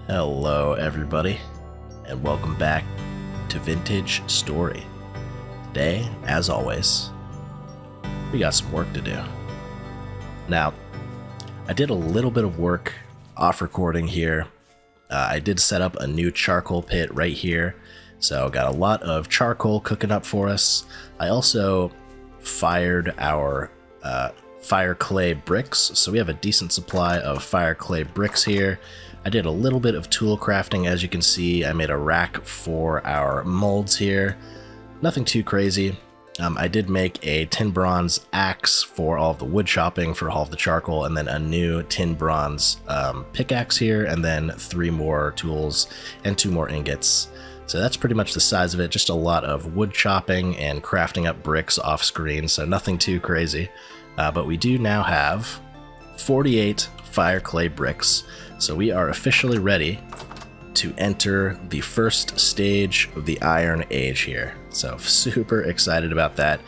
Hello everybody, and welcome back to Vintage Story. Today, as always, we got some work to do. Now, I did a little bit of work off recording here. I did set up a new charcoal pit right here, so got a lot of charcoal cooking up for us. I also fired our fire clay bricks, so we have a decent supply of fire clay bricks here. I did a little bit of tool crafting, as you can see. I made a rack for our molds here. Nothing too crazy. I did make a tin bronze axe for all of the wood chopping for all of the charcoal, and then a new tin bronze pickaxe here, and then 3 more tools and 2 more ingots. So that's pretty much the size of it, just a lot of wood chopping and crafting up bricks off screen, so nothing too crazy. But we do now have 48 fire clay bricks, so we are officially ready to enter the first stage of the Iron Age here. So super excited about that.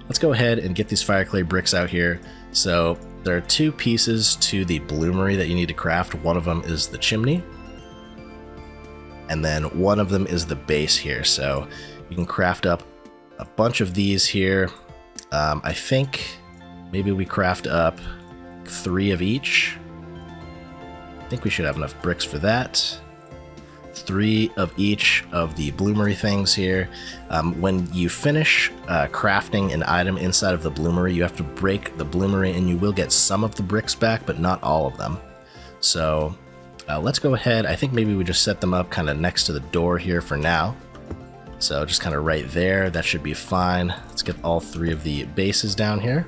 Let's go ahead and get these fire clay bricks out here. So there are 2 pieces to the bloomery that you need to craft. One of them is the chimney, and then one of them is the base here. So you can craft up a bunch of these here. I think maybe we craft up 3 of each. I think we should have enough bricks for that. 3 of each of the bloomery things here. When you finish crafting an item inside of the bloomery, you have to break the bloomery and you will get some of the bricks back, but not all of them. So let's go ahead. I think maybe we just set them up kind of next to the door here for now. So just kind of right there, that should be fine. Let's get all 3 of the bases down here,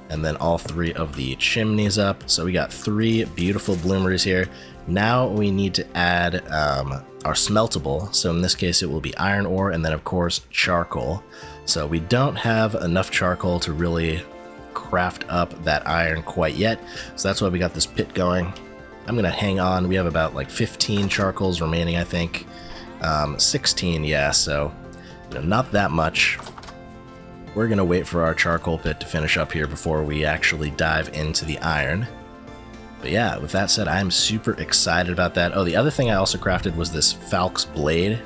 and then all 3 of the chimneys up. So we got 3 beautiful bloomeries here. Now we need to add our smeltable. So in this case, it will be iron ore, and then of course charcoal. So we don't have enough charcoal to really craft up that iron quite yet. So that's why we got this pit going. I'm gonna hang on. We have about like 15 charcoals remaining, I think. 16, yeah, so not that much. We're gonna wait for our charcoal pit to finish up here before we actually dive into the iron. But yeah, with that said, I'm super excited about that. Oh, the other thing I also crafted was this Falk's blade.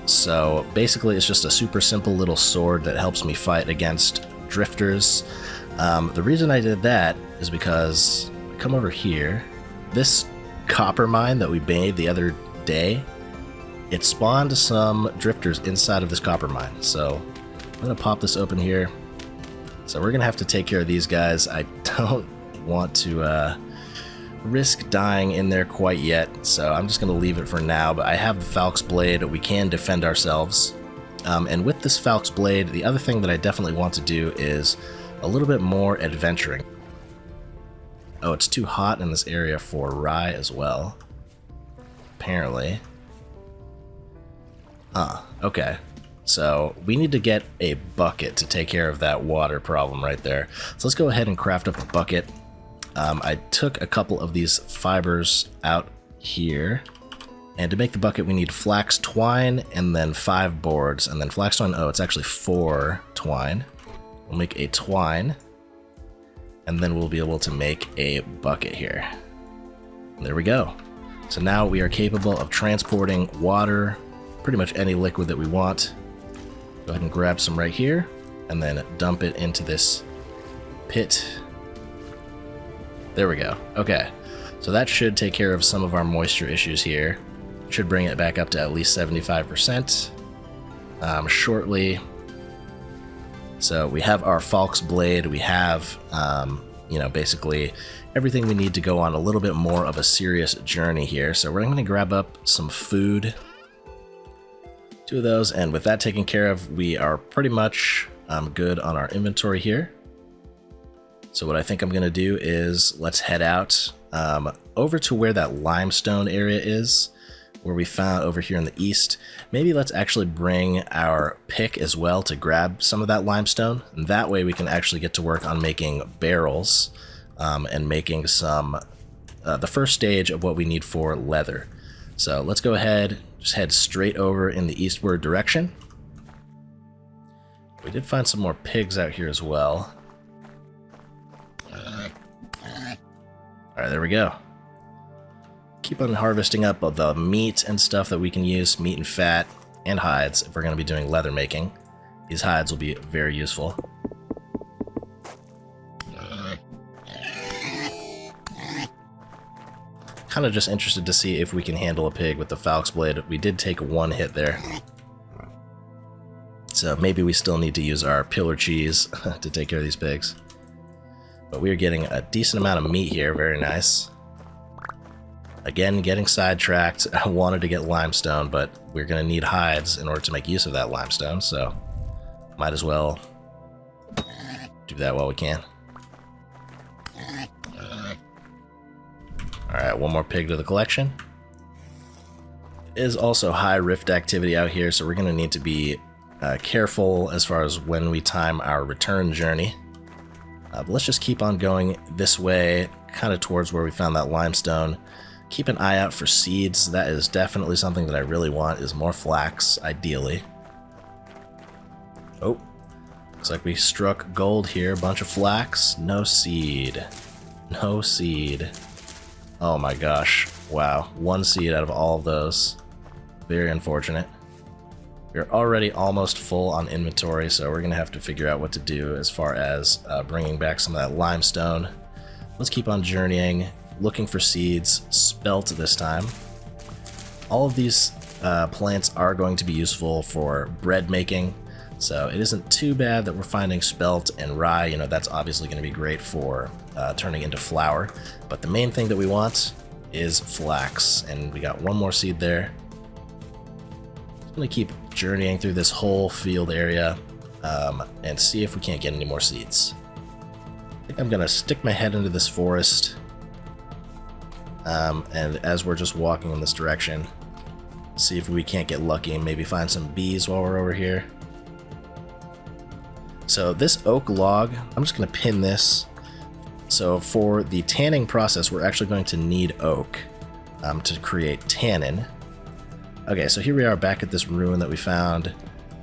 So basically it's just a super simple little sword that helps me fight against drifters. The reason I did that is because, come over here, this copper mine that we made the other day, it spawned some drifters inside of this copper mine. So I'm gonna pop this open here. So we're gonna have to take care of these guys. I don't want to risk dying in there quite yet, so I'm just gonna leave it for now. But I have the Falk's blade. We can defend ourselves. And with this Falk's blade, the other thing that I definitely want to do is a little bit more adventuring. Oh, it's too hot in this area for rye as well, apparently. Okay. So we need to get a bucket to take care of that water problem right there. So let's go ahead and craft up a bucket. I took a couple of these fibers out here, and to make the bucket we need flax twine and then 5 boards, and then flax twine, oh, it's actually 4 twine. We'll make a twine, and then we'll be able to make a bucket here. And there we go. So now we are capable of transporting water, pretty much any liquid that we want. Go ahead and grab some right here, and then dump it into this pit. There we go. Okay, so that should take care of some of our moisture issues here. Should bring it back up to at least 75% shortly. So we have our Falk's blade. We have, basically everything we need to go on a little bit more of a serious journey here. So we're going to grab up some food. 2 of those, and with that taken care of, we are pretty much good on our inventory here. So what I think I'm going to do is let's head out over to where that limestone area is, where we found over here in the east. Maybe let's actually bring our pick as well to grab some of that limestone, and that way we can actually get to work on making barrels and making some the first stage of what we need for leather. So let's go ahead, just head straight over in the eastward direction. We did find some more pigs out here as well. Alright, there we go. keep on harvesting up of the meat and stuff that we can use, meat and fat, and hides if we're going to be doing leather making. These hides will be very useful. Kind of just interested to see if we can handle a pig with the Falx Blade. We did take one hit there. So maybe we still need to use our pillar cheese to take care of these pigs. But we are getting a decent amount of meat here, very nice. Again, getting sidetracked. I wanted to get limestone, but we're going to need hides in order to make use of that limestone, so might as well do that while we can. Alright, one more pig to the collection. It is also high rift activity out here, so we're going to need to be careful as far as when we time our return journey. But let's just keep on going this way, kind of towards where we found that limestone. Keep an eye out for seeds. That is definitely something that I really want, is more flax, ideally. Oh, looks like we struck gold here. A bunch of flax, no seed. No seed. Oh my gosh. Wow. One seed out of all of those. Very unfortunate. We're already almost full on inventory, so we're going to have to figure out what to do as far as bringing back some of that limestone. Let's keep on journeying, looking for seeds, spelt this time. All of these plants are going to be useful for bread making, so it isn't too bad that we're finding spelt and rye. You know, that's obviously going to be great for turning into flour, but the main thing that we want is flax, and we got one more seed there. I'm going to keep journeying through this whole field area and see if we can't get any more seeds. I think I'm going to stick my head into this forest, and as we're just walking in this direction, see if we can't get lucky and maybe find some bees while we're over here. So this oak log, I'm just going to pin this. So for the tanning process, we're actually going to need oak to create tannin. Okay, so here we are back at this ruin that we found,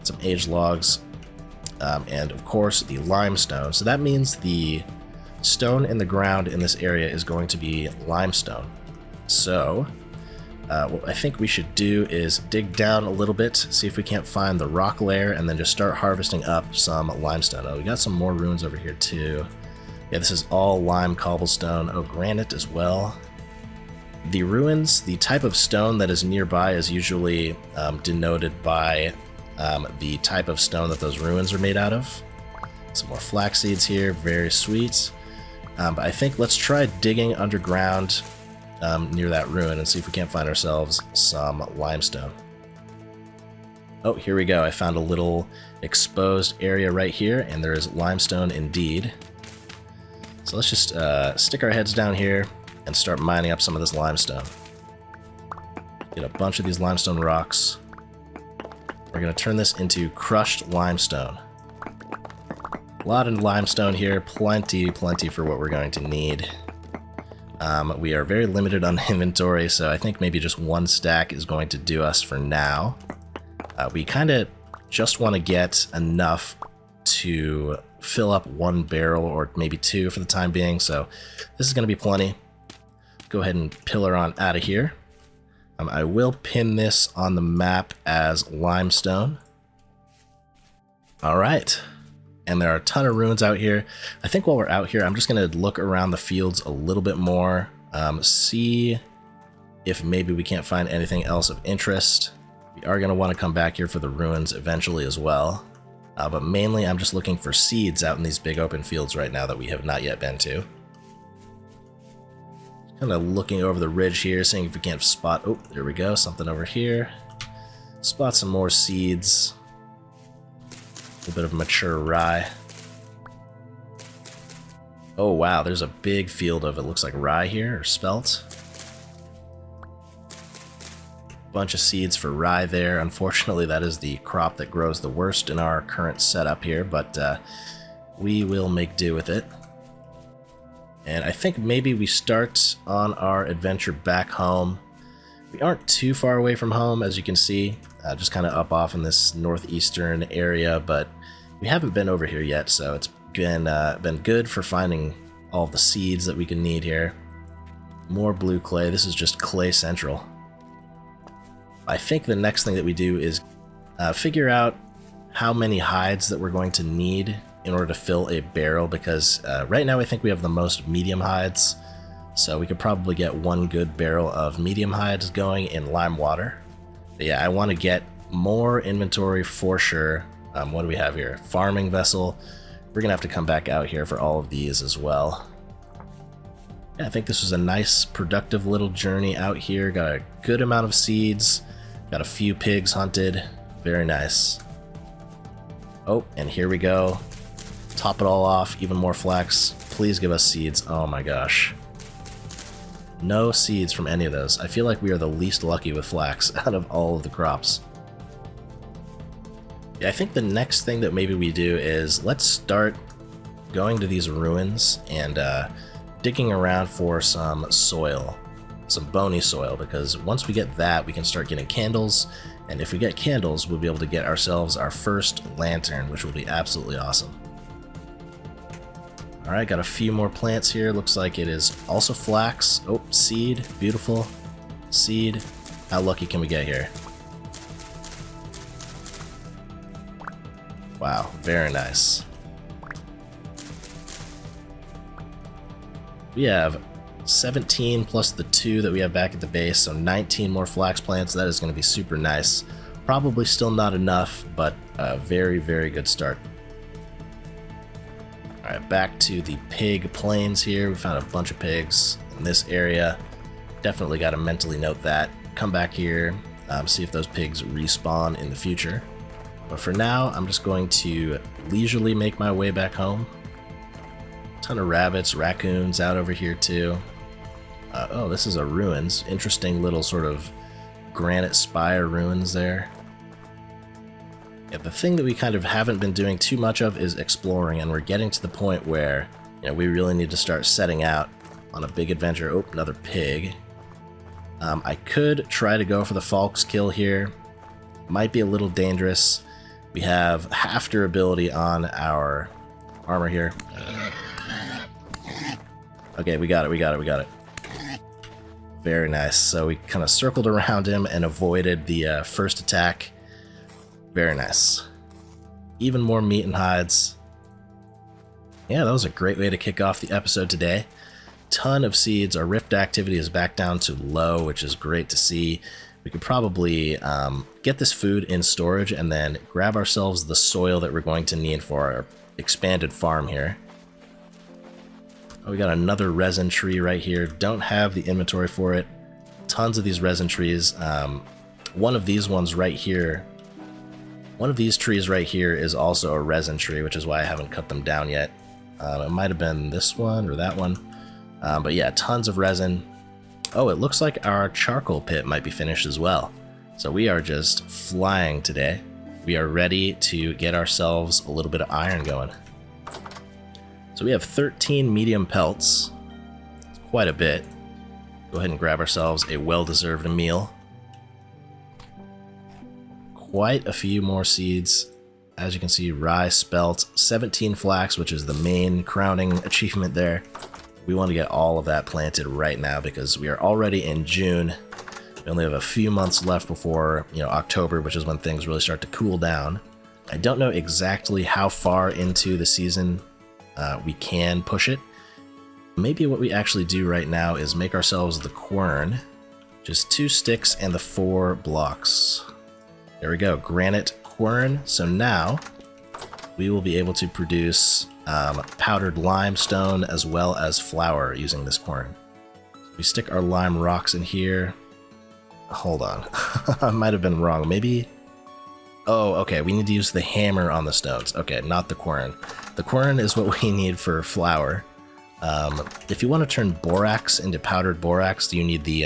some aged logs, and of course the limestone. So that means the stone in the ground in this area is going to be limestone. So what I think we should do is dig down a little bit, see if we can't find the rock layer, and then just start harvesting up some limestone. Oh, we got some more ruins over here too. Yeah, this is all lime cobblestone. Oh, granite as well. The ruins, the type of stone that is nearby is usually denoted by the type of stone that those ruins are made out of. Some more flax seeds here, very sweet. But I think let's try digging underground near that ruin and see if we can't find ourselves some limestone. Oh, here we go. I found a little exposed area right here, and there is limestone indeed. So let's just stick our heads down here and start mining up some of this limestone. Get a bunch of these limestone rocks. We're going to turn this into crushed limestone. A lot of limestone here, plenty for what we're going to need. We are very limited on inventory, so I think maybe just one stack is going to do us for now. We kind of just want to get enough to fill up one barrel or maybe two for the time being, so this is going to be plenty. Go ahead and pillar on out of here. I will pin this on the map as limestone. All right. And there are a ton of ruins out here. I think while we're out here, I'm just going to look around the fields a little bit more, see if maybe we can't find anything else of interest. We are going to want to come back here for the ruins eventually as well. But mainly I'm just looking for seeds out in these big open fields right now that we have not yet been to. Kind of looking over the ridge here, seeing if we can't spot... Oh, there we go, something over here. Spot some more seeds. A little bit of mature rye. Oh wow, there's a big field of, it looks like rye here, or spelt. Bunch of seeds for rye there. Unfortunately, that is the crop that grows the worst in our current setup here, but we will make do with it. And I think maybe we start on our adventure back home. We aren't too far away from home, as you can see, just kind of up off in this northeastern area, but we haven't been over here yet, so it's been good for finding all the seeds that we can need here. More blue clay. This is just clay central. I think the next thing that we do is figure out how many hides that we're going to need in order to fill a barrel, because right now I think we have the most medium hides, so we could probably get one good barrel of medium hides going in lime water. But yeah, I want to get more inventory for sure. What do we have here? Farming vessel. We're gonna have to come back out here for all of these as well. Yeah, I think this was a nice productive little journey out here. Got a good amount of seeds, got a few pigs hunted. Very nice. Oh, and here we go. Top it all off, even more flax. Please give us seeds. Oh my gosh. No seeds from any of those. I feel like we are the least lucky with flax out of all of the crops. Yeah, I think the next thing that maybe we do is let's start going to these ruins and digging around for some soil, some bony soil, because once we get that, we can start getting candles, and if we get candles, we'll be able to get ourselves our first lantern, which will be absolutely awesome. Alright, got a few more plants here. Looks like it is also flax. Oh, seed. Beautiful. Seed. How lucky can we get here? Wow, very nice. We have 17 plus the 2 that we have back at the base, so 19 more flax plants. That is going to be super nice. Probably still not enough, but a very, very good start. Alright, back to the pig plains here. We found a bunch of pigs in this area. Definitely got to mentally note that. Come back here, see if those pigs respawn in the future. But for now, I'm just going to leisurely make my way back home. Ton of rabbits, raccoons out over here too. Oh, this is a ruins. Interesting little sort of granite spire ruins there. Yeah, the thing that we kind of haven't been doing too much of is exploring, and we're getting to the point where, you know, we really need to start setting out on a big adventure. Oh, another pig. I could try to go for the Falk's kill here. Might be a little dangerous. We have half durability on our armor here. Okay, we got it. Very nice. So we kind of circled around him and avoided the first attack. Very nice. Even more meat and hides. Yeah, that was a great way to kick off the episode today. Ton of seeds. Our rift activity is back down to low, which is great to see. We could probably get this food in storage and then grab ourselves the soil that we're going to need for our expanded farm here. Oh, we got another resin tree right here. Don't have the inventory for it. Tons of these resin trees. One of these ones right here. One of these trees right here is also a resin tree, which is why I haven't cut them down yet. It might have been this one or that one. But yeah, tons of resin. Oh, it looks like our charcoal pit might be finished as well. So we are just flying today. We are ready to get ourselves a little bit of iron going. So we have 13 medium pelts. It's quite a bit. Go ahead and grab ourselves a well-deserved meal. Quite a few more seeds. As you can see, rye, spelt, 17 flax, which is the main crowning achievement there. We want to get all of that planted right now because we are already in June. We only have a few months left before, October, which is when things really start to cool down. I don't know exactly how far into the season we can push it. Maybe what we actually do right now is make ourselves the quern. Just 2 sticks and the 4 blocks. There we go, granite quern. So now we will be able to produce powdered limestone as well as flour using this quern. We stick our lime rocks in here. Hold on, I might have been wrong. Maybe. Oh, okay, we need to use the hammer on the stones. Okay, not the quern. The quern is what we need for flour. If you want to turn borax into powdered borax, you need the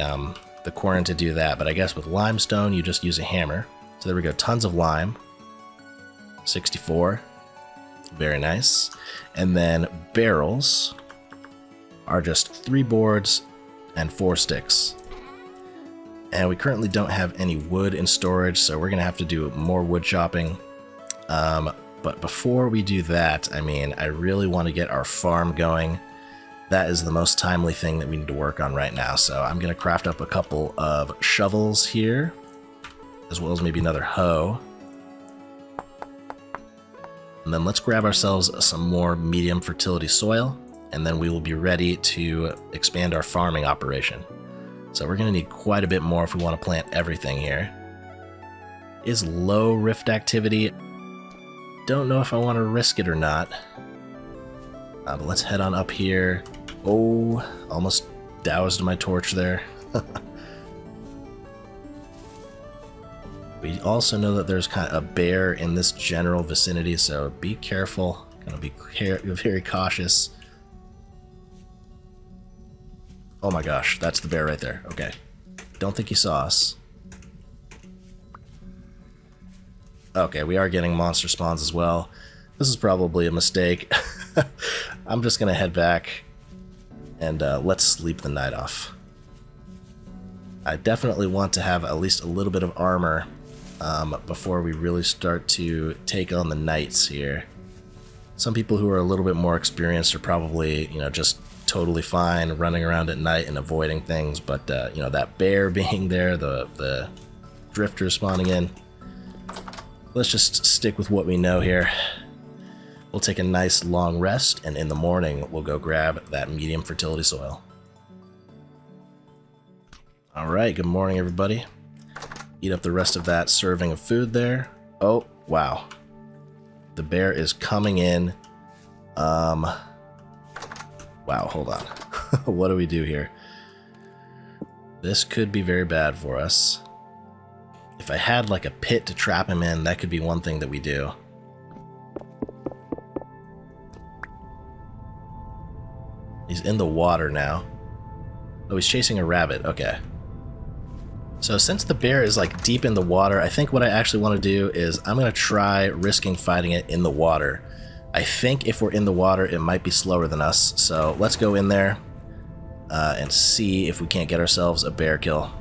quern to do that. But I guess with limestone, you just use a hammer. So there we go, tons of lime. 64. Very nice. And then barrels are just 3 boards and 4 sticks. And we currently don't have any wood in storage, so we're going to have to do more wood chopping. But before we do that, I really want to get our farm going. that is the most timely thing that we need to work on right now. So I'm going to craft up a couple of shovels here, as well as maybe another hoe. And then let's grab ourselves some more medium fertility soil, and then we will be ready to expand our farming operation. So we're going to need quite a bit more if we want to plant everything here. Is low rift activity. Don't know if I want to risk it or not. But let's head on up here. Oh, almost doused my torch there. We also know that there's kind of a bear in this general vicinity, so be careful. Gotta be very cautious. Oh my gosh, that's the bear right there. Okay. Don't think he saw us. Okay, we are getting monster spawns as well. This is probably a mistake. I'm just gonna head back and let's sleep the night off. I definitely want to have at least a little bit of armor before we really start to take on the knights here. Some people who are a little bit more experienced are probably, you know, just totally fine running around at night and avoiding things, but you know, that bear being there, the drifters spawning in, let's just stick with what we know here. We'll take a nice long rest, and in the morning we'll go grab that medium fertility soil. Alright, good morning everybody. Eat up the rest of that serving of food there. Oh, wow. The bear is coming in. Wow, hold on. What do we do here? This could be very bad for us. If I had like a pit to trap him in, that could be one thing that we do. He's in the water now. Oh, he's chasing a rabbit. Okay. So since the bear is like deep in the water, I think what I actually want to do is I'm going to try risking fighting it in the water. I think if we're in the water, it might be slower than us. So let's go in there and see if we can't get ourselves a bear kill.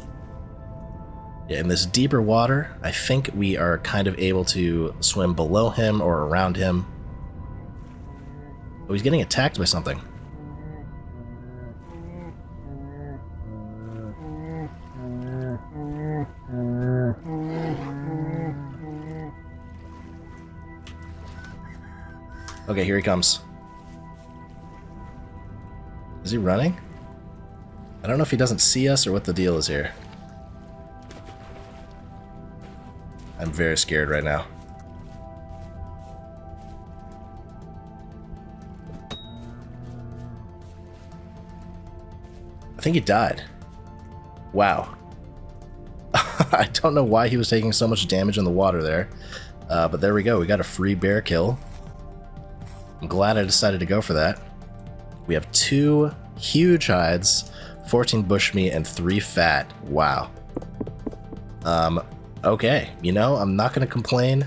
Yeah, in this deeper water, I think we are kind of able to swim below him or around him. Oh, he's getting attacked by something. Okay, here he comes. Is he running? I don't know if he doesn't see us or what the deal is here. I'm very scared right now. I think he died. Wow. I don't know why he was taking so much damage in the water there. But there we go. We got a free bear kill. I'm glad I decided to go for that. We have 2 huge hides, 14 bushmeat, and 3 fat. Wow. Okay. You know, I'm not going to complain.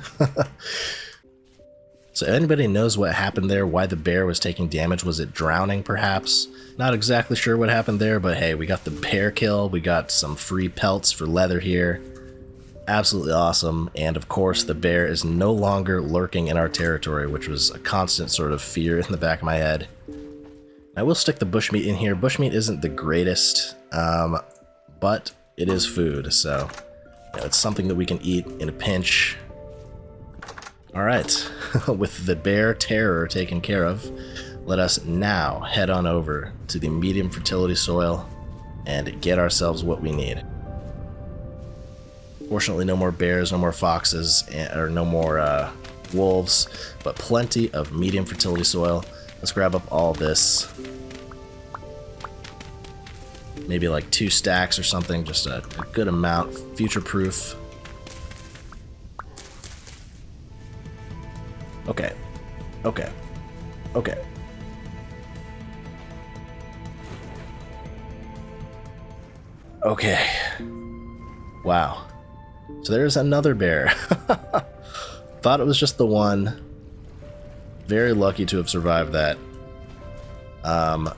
So anybody knows what happened there? Why the bear was taking damage? Was it drowning, perhaps? Not exactly sure what happened there, but hey, we got the bear kill. We got some free pelts for leather here. Absolutely awesome. And of course, the bear is no longer lurking in our territory, which was a constant sort of fear in the back of my head. I will stick the bushmeat in here. Bushmeat isn't the greatest, but it is food, so you know, it's something that we can eat in a pinch. Alright, with the bear terror taken care of, let us now head on over to the medium fertility soil and get ourselves what we need. Fortunately, no more bears, no more foxes, or no more wolves, but plenty of medium fertility soil. Let's grab up all this. Maybe like 2 stacks or something, just a good amount, future-proof. Okay. Okay. Okay. Okay. Wow. So there's another bear. Thought it was just the one. Very lucky to have survived that. And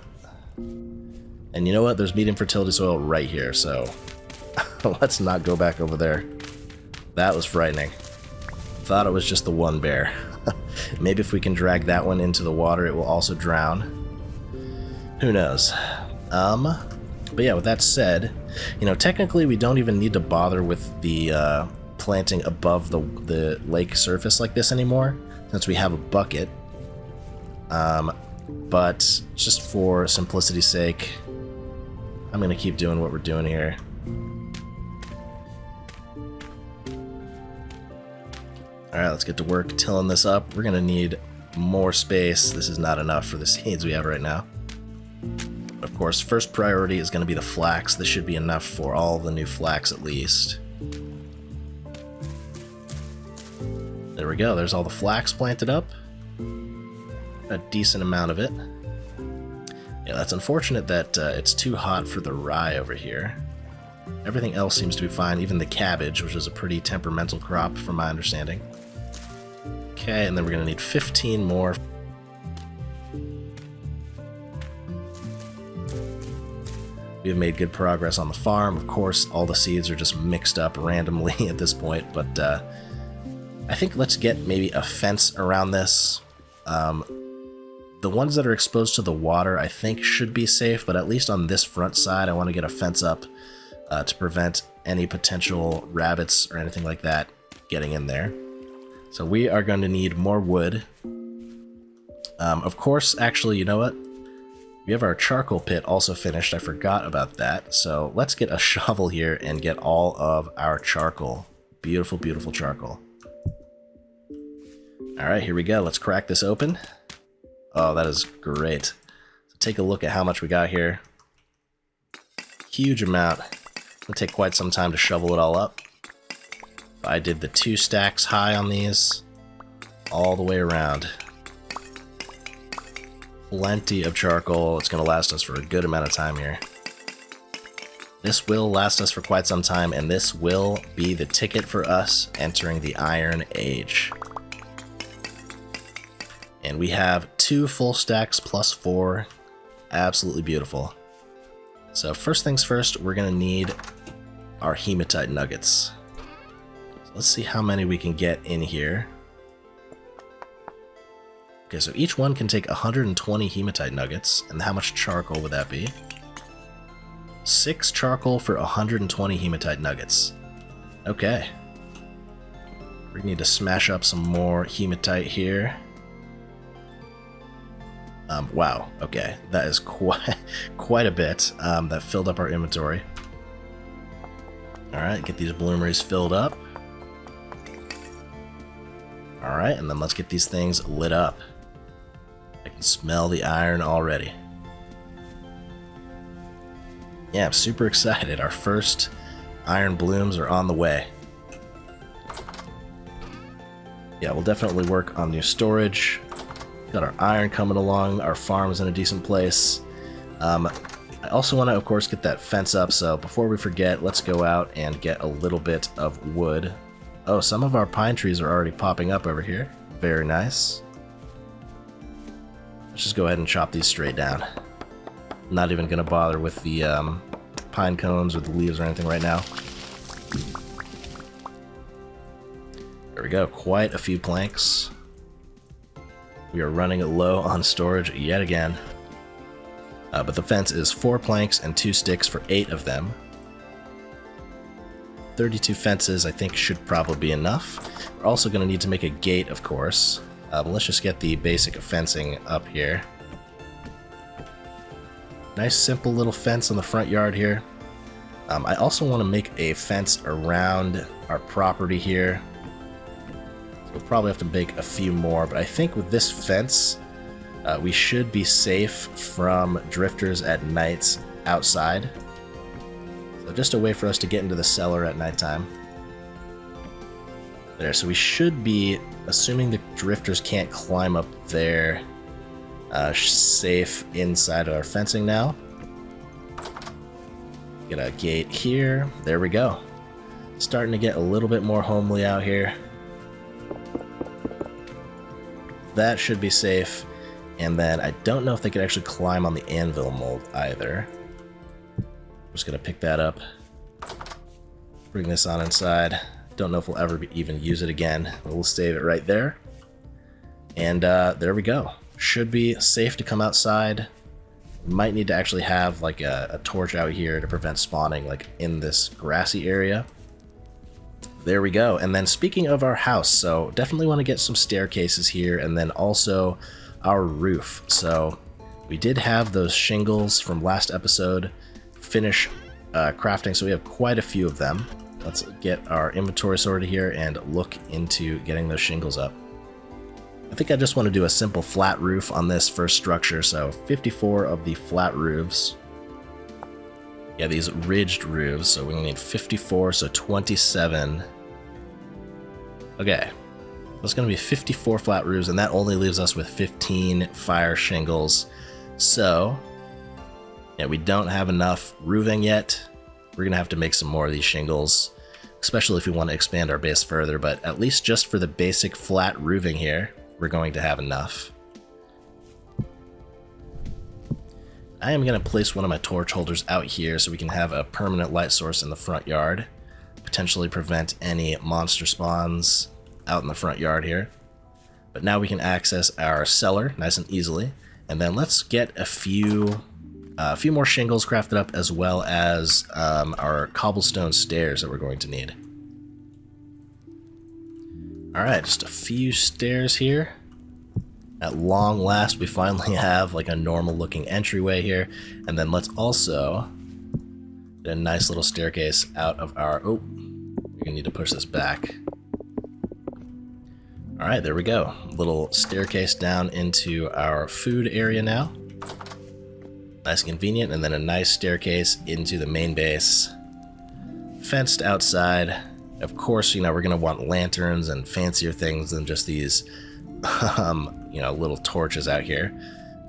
you know what? There's medium fertility soil right here, so let's not go back over there. That was frightening. Thought it was just the one bear. Maybe if we can drag that one into the water, it will also drown. Who knows? But yeah, with that said, technically we don't even need to bother with the planting above the lake surface like this anymore, since we have a bucket. But just for simplicity's sake, I'm going to keep doing what we're doing here. Alright, let's get to work tilling this up. We're going to need more space. This is not enough for the seeds we have right now. Of course, first priority is going to be the flax. This should be enough for all the new flax at least. There we go. There's all the flax planted up. A decent amount of it. Yeah, that's unfortunate that it's too hot for the rye over here. Everything else seems to be fine, even the cabbage, which is a pretty temperamental crop from my understanding. Okay, and then we're going to need 15 more. We have made good progress on the farm. Of course, all the seeds are just mixed up randomly at this point, but I think let's get maybe a fence around this. The ones that are exposed to the water I think should be safe, but at least on this front side I want to get a fence up to prevent any potential rabbits or anything like that getting in there. So we are going to need more wood. Of course, actually, you know what? We have our charcoal pit also finished. I forgot about that. So let's get a shovel here and get all of our charcoal. Beautiful, beautiful charcoal. Alright, here we go. Let's crack this open. Oh, that is great. So take a look at how much we got here. Huge amount. It'll take quite some time to shovel it all up. I did the 2 stacks high on these all the way around. Plenty of charcoal. It's going to last us for a good amount of time here. This will last us for quite some time, and this will be the ticket for us entering the Iron Age. And we have 2 full stacks plus 4. Absolutely beautiful. So first things first, we're going to need our hematite nuggets. So let's see how many we can get in here. Okay, so each one can take 120 hematite nuggets, and how much charcoal would that be? 6 charcoal for 120 hematite nuggets. Okay. We need to smash up some more hematite here. Wow, okay, that is quite a bit. That filled up our inventory. Alright, get these bloomeries filled up. Alright, and then let's get these things lit up. I can smell the iron already. Yeah, I'm super excited. Our first iron blooms are on the way. Yeah, we'll definitely work on new storage. Got our iron coming along. Our farm's in a decent place. I also want to, of course, get that fence up. So before we forget, let's go out and get a little bit of wood. Oh, some of our pine trees are already popping up over here. Very nice. Let's just go ahead and chop these straight down. I'm not even going to bother with the pine cones or the leaves or anything right now. There we go. Quite a few planks. We are running low on storage yet again. But the fence is 4 planks and 2 sticks for 8 of them. 32 fences I think should probably be enough. We're also going to need to make a gate, of course. But let's just get the basic fencing up here. Nice simple little fence on the front yard here. I also want to make a fence around our property here. So we'll probably have to make a few more, but I think with this fence, we should be safe from drifters at nights outside. So just a way for us to get into the cellar at nighttime. There, so we should be, assuming the drifters can't climb up there, safe inside of our fencing now. Get a gate here. There we go. Starting to get a little bit more homely out here. That should be safe. And then I don't know if they could actually climb on the anvil mold either. I'm just going to pick that up. Bring this on inside. Don't know if we'll ever even use it again. But we'll save it right there. And there we go. Should be safe to come outside. Might need to actually have like a torch out here to prevent spawning like in this grassy area. There we go. And then speaking of our house, so definitely want to get some staircases here, and then also our roof. So we did have those shingles from last episode finish crafting, so we have quite a few of them. Let's get our inventory sorted here and look into getting those shingles up. I think I just want to do a simple flat roof on this first structure, so 54 of the flat roofs. Yeah, these ridged roofs, so we need 54, so 27. Okay, that's going to be 54 flat roofs, and that only leaves us with 15 fire shingles. So, yeah, we don't have enough roofing yet. We're going to have to make some more of these shingles, especially if we want to expand our base further, but at least just for the basic flat roofing here, we're going to have enough. I am going to place one of my torch holders out here so we can have a permanent light source in the front yard. Potentially prevent any monster spawns out in the front yard here. But now we can access our cellar nice and easily. And then let's get a few more shingles crafted up, as well as our cobblestone stairs that we're going to need. Alright, just a few stairs here. At long last, we finally have like a normal looking entryway here. And then let's also get a nice little staircase out of our... Oh, we're gonna need to push this back. Alright, there we go. Little staircase down into our food area now. Nice and convenient, and then a nice staircase into the main base. Fenced outside. Of course, you know, we're gonna want lanterns and fancier things than just these you know, little torches out here.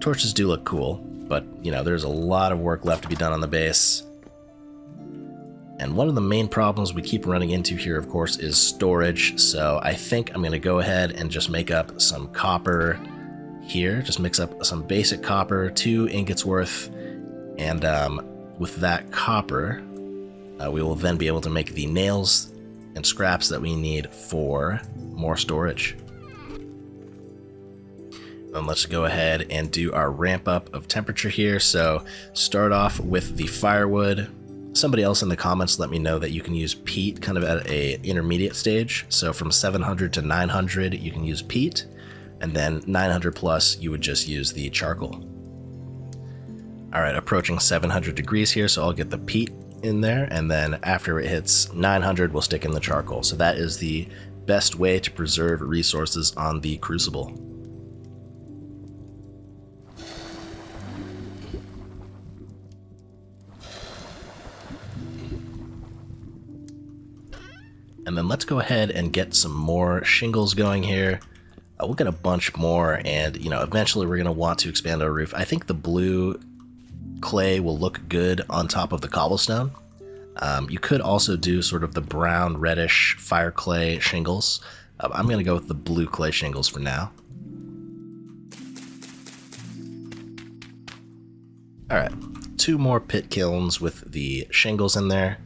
Torches do look cool, but you know, there's a lot of work left to be done on the base. And one of the main problems we keep running into here, of course, is storage. So I think I'm going to go ahead and just make up some copper here. Just mix up some basic copper, 2 ingots worth. And with that copper, we will then be able to make the nails and scraps that we need for more storage. Then let's go ahead and do our ramp up of temperature here. So start off with the firewood. Somebody else in the comments let me know that you can use peat kind of at a intermediate stage. So from 700 to 900 you can use peat, and then 900 plus you would just use the charcoal. Alright, approaching 700 degrees here, so I'll get the peat in there, and then after it hits 900 we'll stick in the charcoal. So that is the best way to preserve resources on the Crucible. And then let's go ahead and get some more shingles going here. We'll get a bunch more, and you know, eventually we're going to want to expand our roof. I think the blue clay will look good on top of the cobblestone. You could also do sort of the brown reddish fire clay shingles. I'm going to go with the blue clay shingles for now. Alright, 2 more pit kilns with the shingles in there.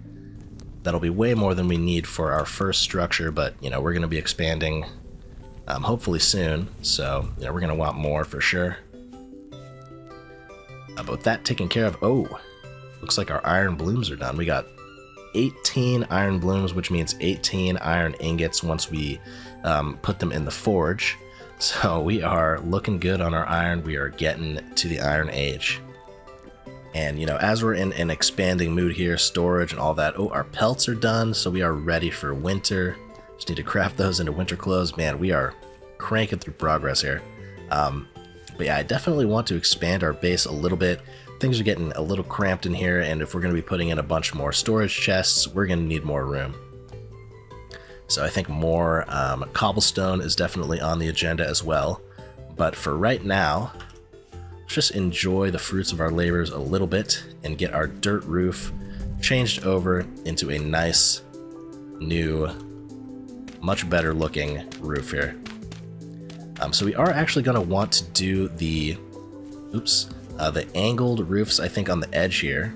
That'll be way more than we need for our first structure, but you know, we're going to be expanding hopefully soon, so you know, we're going to want more for sure. But with that taken care of, oh, looks like our iron blooms are done. We got 18 iron blooms, which means 18 iron ingots once we put them in the forge. So we are looking good on our iron. We are getting to the Iron Age. And, you know, as we're in an expanding mood here, storage and all that, oh, our pelts are done, so we are ready for winter. Just need to craft those into winter clothes. Man, we are cranking through progress here. But yeah, I definitely want to expand our base a little bit. Things are getting a little cramped in here, and if we're going to be putting in a bunch more storage chests, we're going to need more room. So I think more cobblestone is definitely on the agenda as well. But for right now, just enjoy the fruits of our labors a little bit and get our dirt roof changed over into a nice, new, much better looking roof here. So we are actually going to want to do the, the angled roofs, I think, on the edge here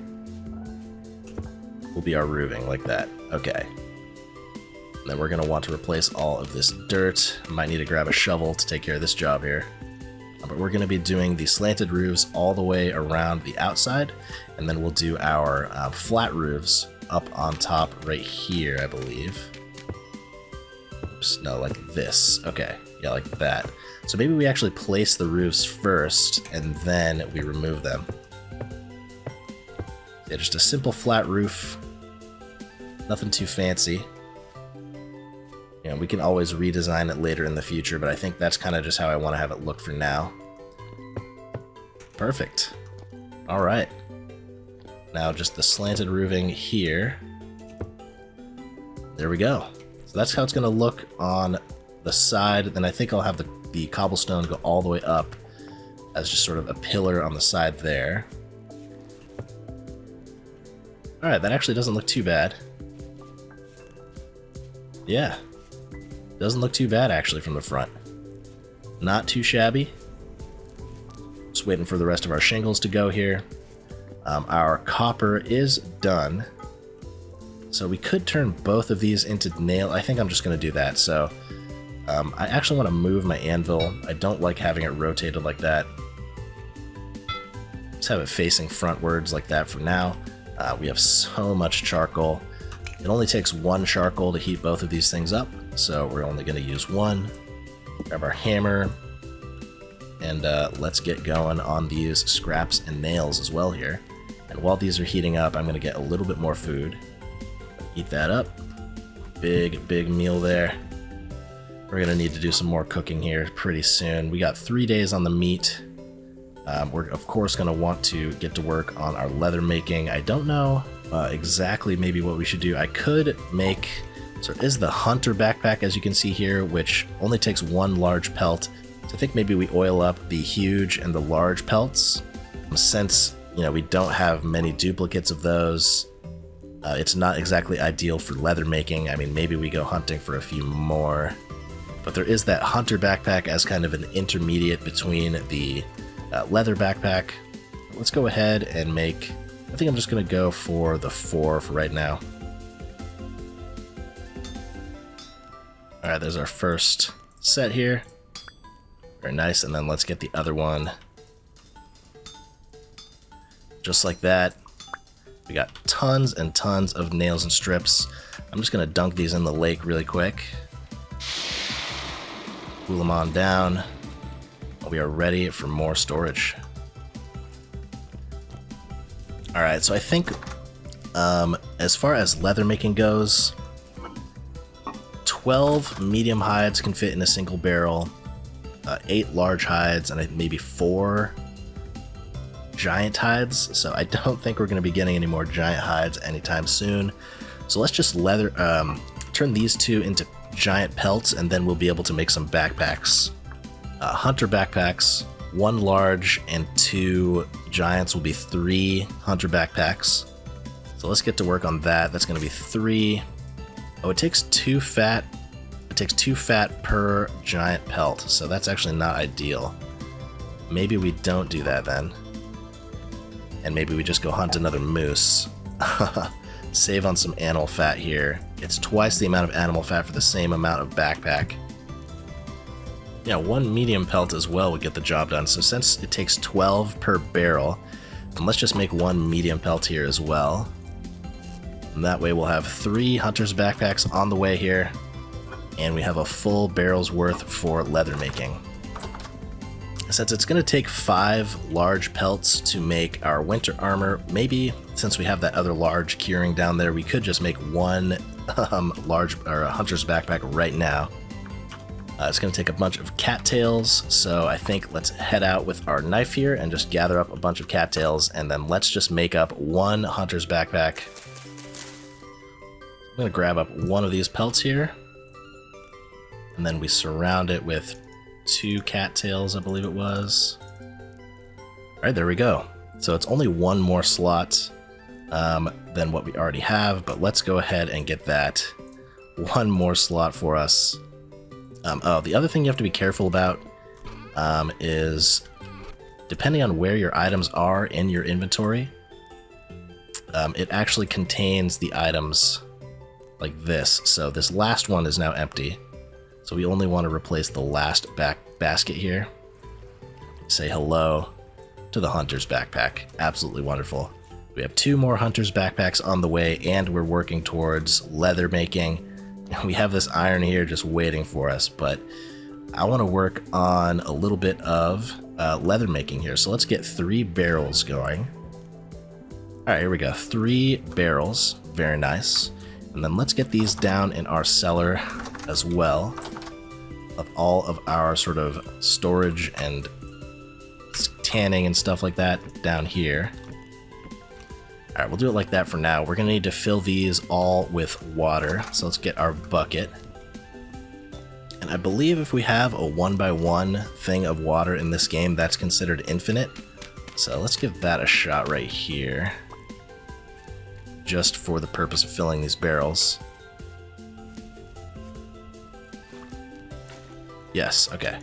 will be our roofing, like that. Okay. And then we're going to want to replace all of this dirt. Might need to grab a shovel to take care of this job here. But we're going to be doing the slanted roofs all the way around the outside, and then we'll do our flat roofs up on top right here, I believe. Oops, no, like this. Okay, yeah, like that. So maybe we actually place the roofs first, and then we remove them. Yeah, just a simple flat roof. Nothing too fancy. You know, we can always redesign it later in the future, but I think that's kind of just how I want to have it look for now. Perfect. All right. Now just the slanted roofing here. There we go. So that's how it's going to look on the side. Then I think I'll have the cobblestone go all the way up as just sort of a pillar on the side there. All right, that actually doesn't look too bad. Yeah. Doesn't look too bad, actually, from the front. Not too shabby. Just waiting for the rest of our shingles to go here. Our copper is done. So we could turn both of these into nail. I think I'm just going to do that. So I actually want to move my anvil. I don't like having it rotated like that. Just have it facing frontwards like that for now. We have so much charcoal. It only takes one charcoal to heat both of these things up. So we're only going to use one. Grab our hammer, and let's get going on these scraps and nails as well here. And while these are heating up, I'm going to get a little bit more food. Eat that up. Big meal there. We're going to need to do some more cooking here pretty soon. We got 3 days on the meat. We're of course going to want to get to work on our leather making. I don't know exactly maybe what we should do. I could make... So there is the hunter backpack, as you can see here, which only takes one large pelt. So I think maybe we oil up the huge and the large pelts. Since, you know, we don't have many duplicates of those, it's not exactly ideal for leather making. I mean, maybe we go hunting for a few more. But there is that hunter backpack as kind of an intermediate between the leather backpack. Let's go ahead and make... I think I'm just going to go for the 4 for right now. Alright, there's our first set here. Very nice, and then let's get the other one. Just like that. We got tons and tons of nails and strips. I'm just going to dunk these in the lake really quick. Cool them on down. We are ready for more storage. Alright, so I think as far as leather making goes, 12 medium hides can fit in a single barrel, 8 large hides, and maybe 4 giant hides. So I don't think we're going to be getting any more giant hides anytime soon. So let's just turn these 2 into giant pelts, and then we'll be able to make some backpacks. Hunter backpacks, 1 large and 2 giants will be 3 hunter backpacks. So let's get to work on that. That's going to be 3. Oh, it takes 2 fat. It takes 2 fat per giant pelt, so that's actually not ideal. Maybe we don't do that then. And maybe we just go hunt another moose. Save on some animal fat here. It's twice the amount of animal fat for the same amount of backpack. Yeah, 1 medium pelt as well would get the job done. So since it takes 12 per barrel, then let's just make 1 medium pelt here as well. And that way we'll have 3 hunter's backpacks on the way here, and we have a full barrel's worth for leather making. Since it's going to take 5 large pelts to make our winter armor, maybe since we have that other large curing down there, we could just make 1 large or a hunter's backpack right now. It's going to take a bunch of cattails, so I think let's head out with our knife here and just gather up a bunch of cattails, and then let's just make up 1 hunter's backpack. I'm going to grab up 1 of these pelts here, and then we surround it with 2 cattails, I believe it was. Alright, there we go. So it's only 1 more slot than what we already have, but let's go ahead and get that 1 more slot for us. Oh, the other thing you have to be careful about is depending on where your items are in your inventory, it actually contains the items like this. So this last one is now empty. So we only want to replace the last basket here. say hello to the hunter's backpack. Absolutely wonderful. We have 2 more hunter's backpacks on the way, and we're working towards leather making. We have this iron here just waiting for us, but I want to work on a little bit of leather making here. So let's get 3 barrels going. All right, here we go. 3 barrels. Very nice. And then let's get these down in our cellar as well, of all of our sort of storage and tanning and stuff like that down here. All right, we'll do it like that for now. We're gonna need to fill these all with water. So let's get our bucket. And I believe if we have a 1x1 thing of water in this game, that's considered infinite. So let's give that a shot right here, just for the purpose of filling these barrels. Yes, okay.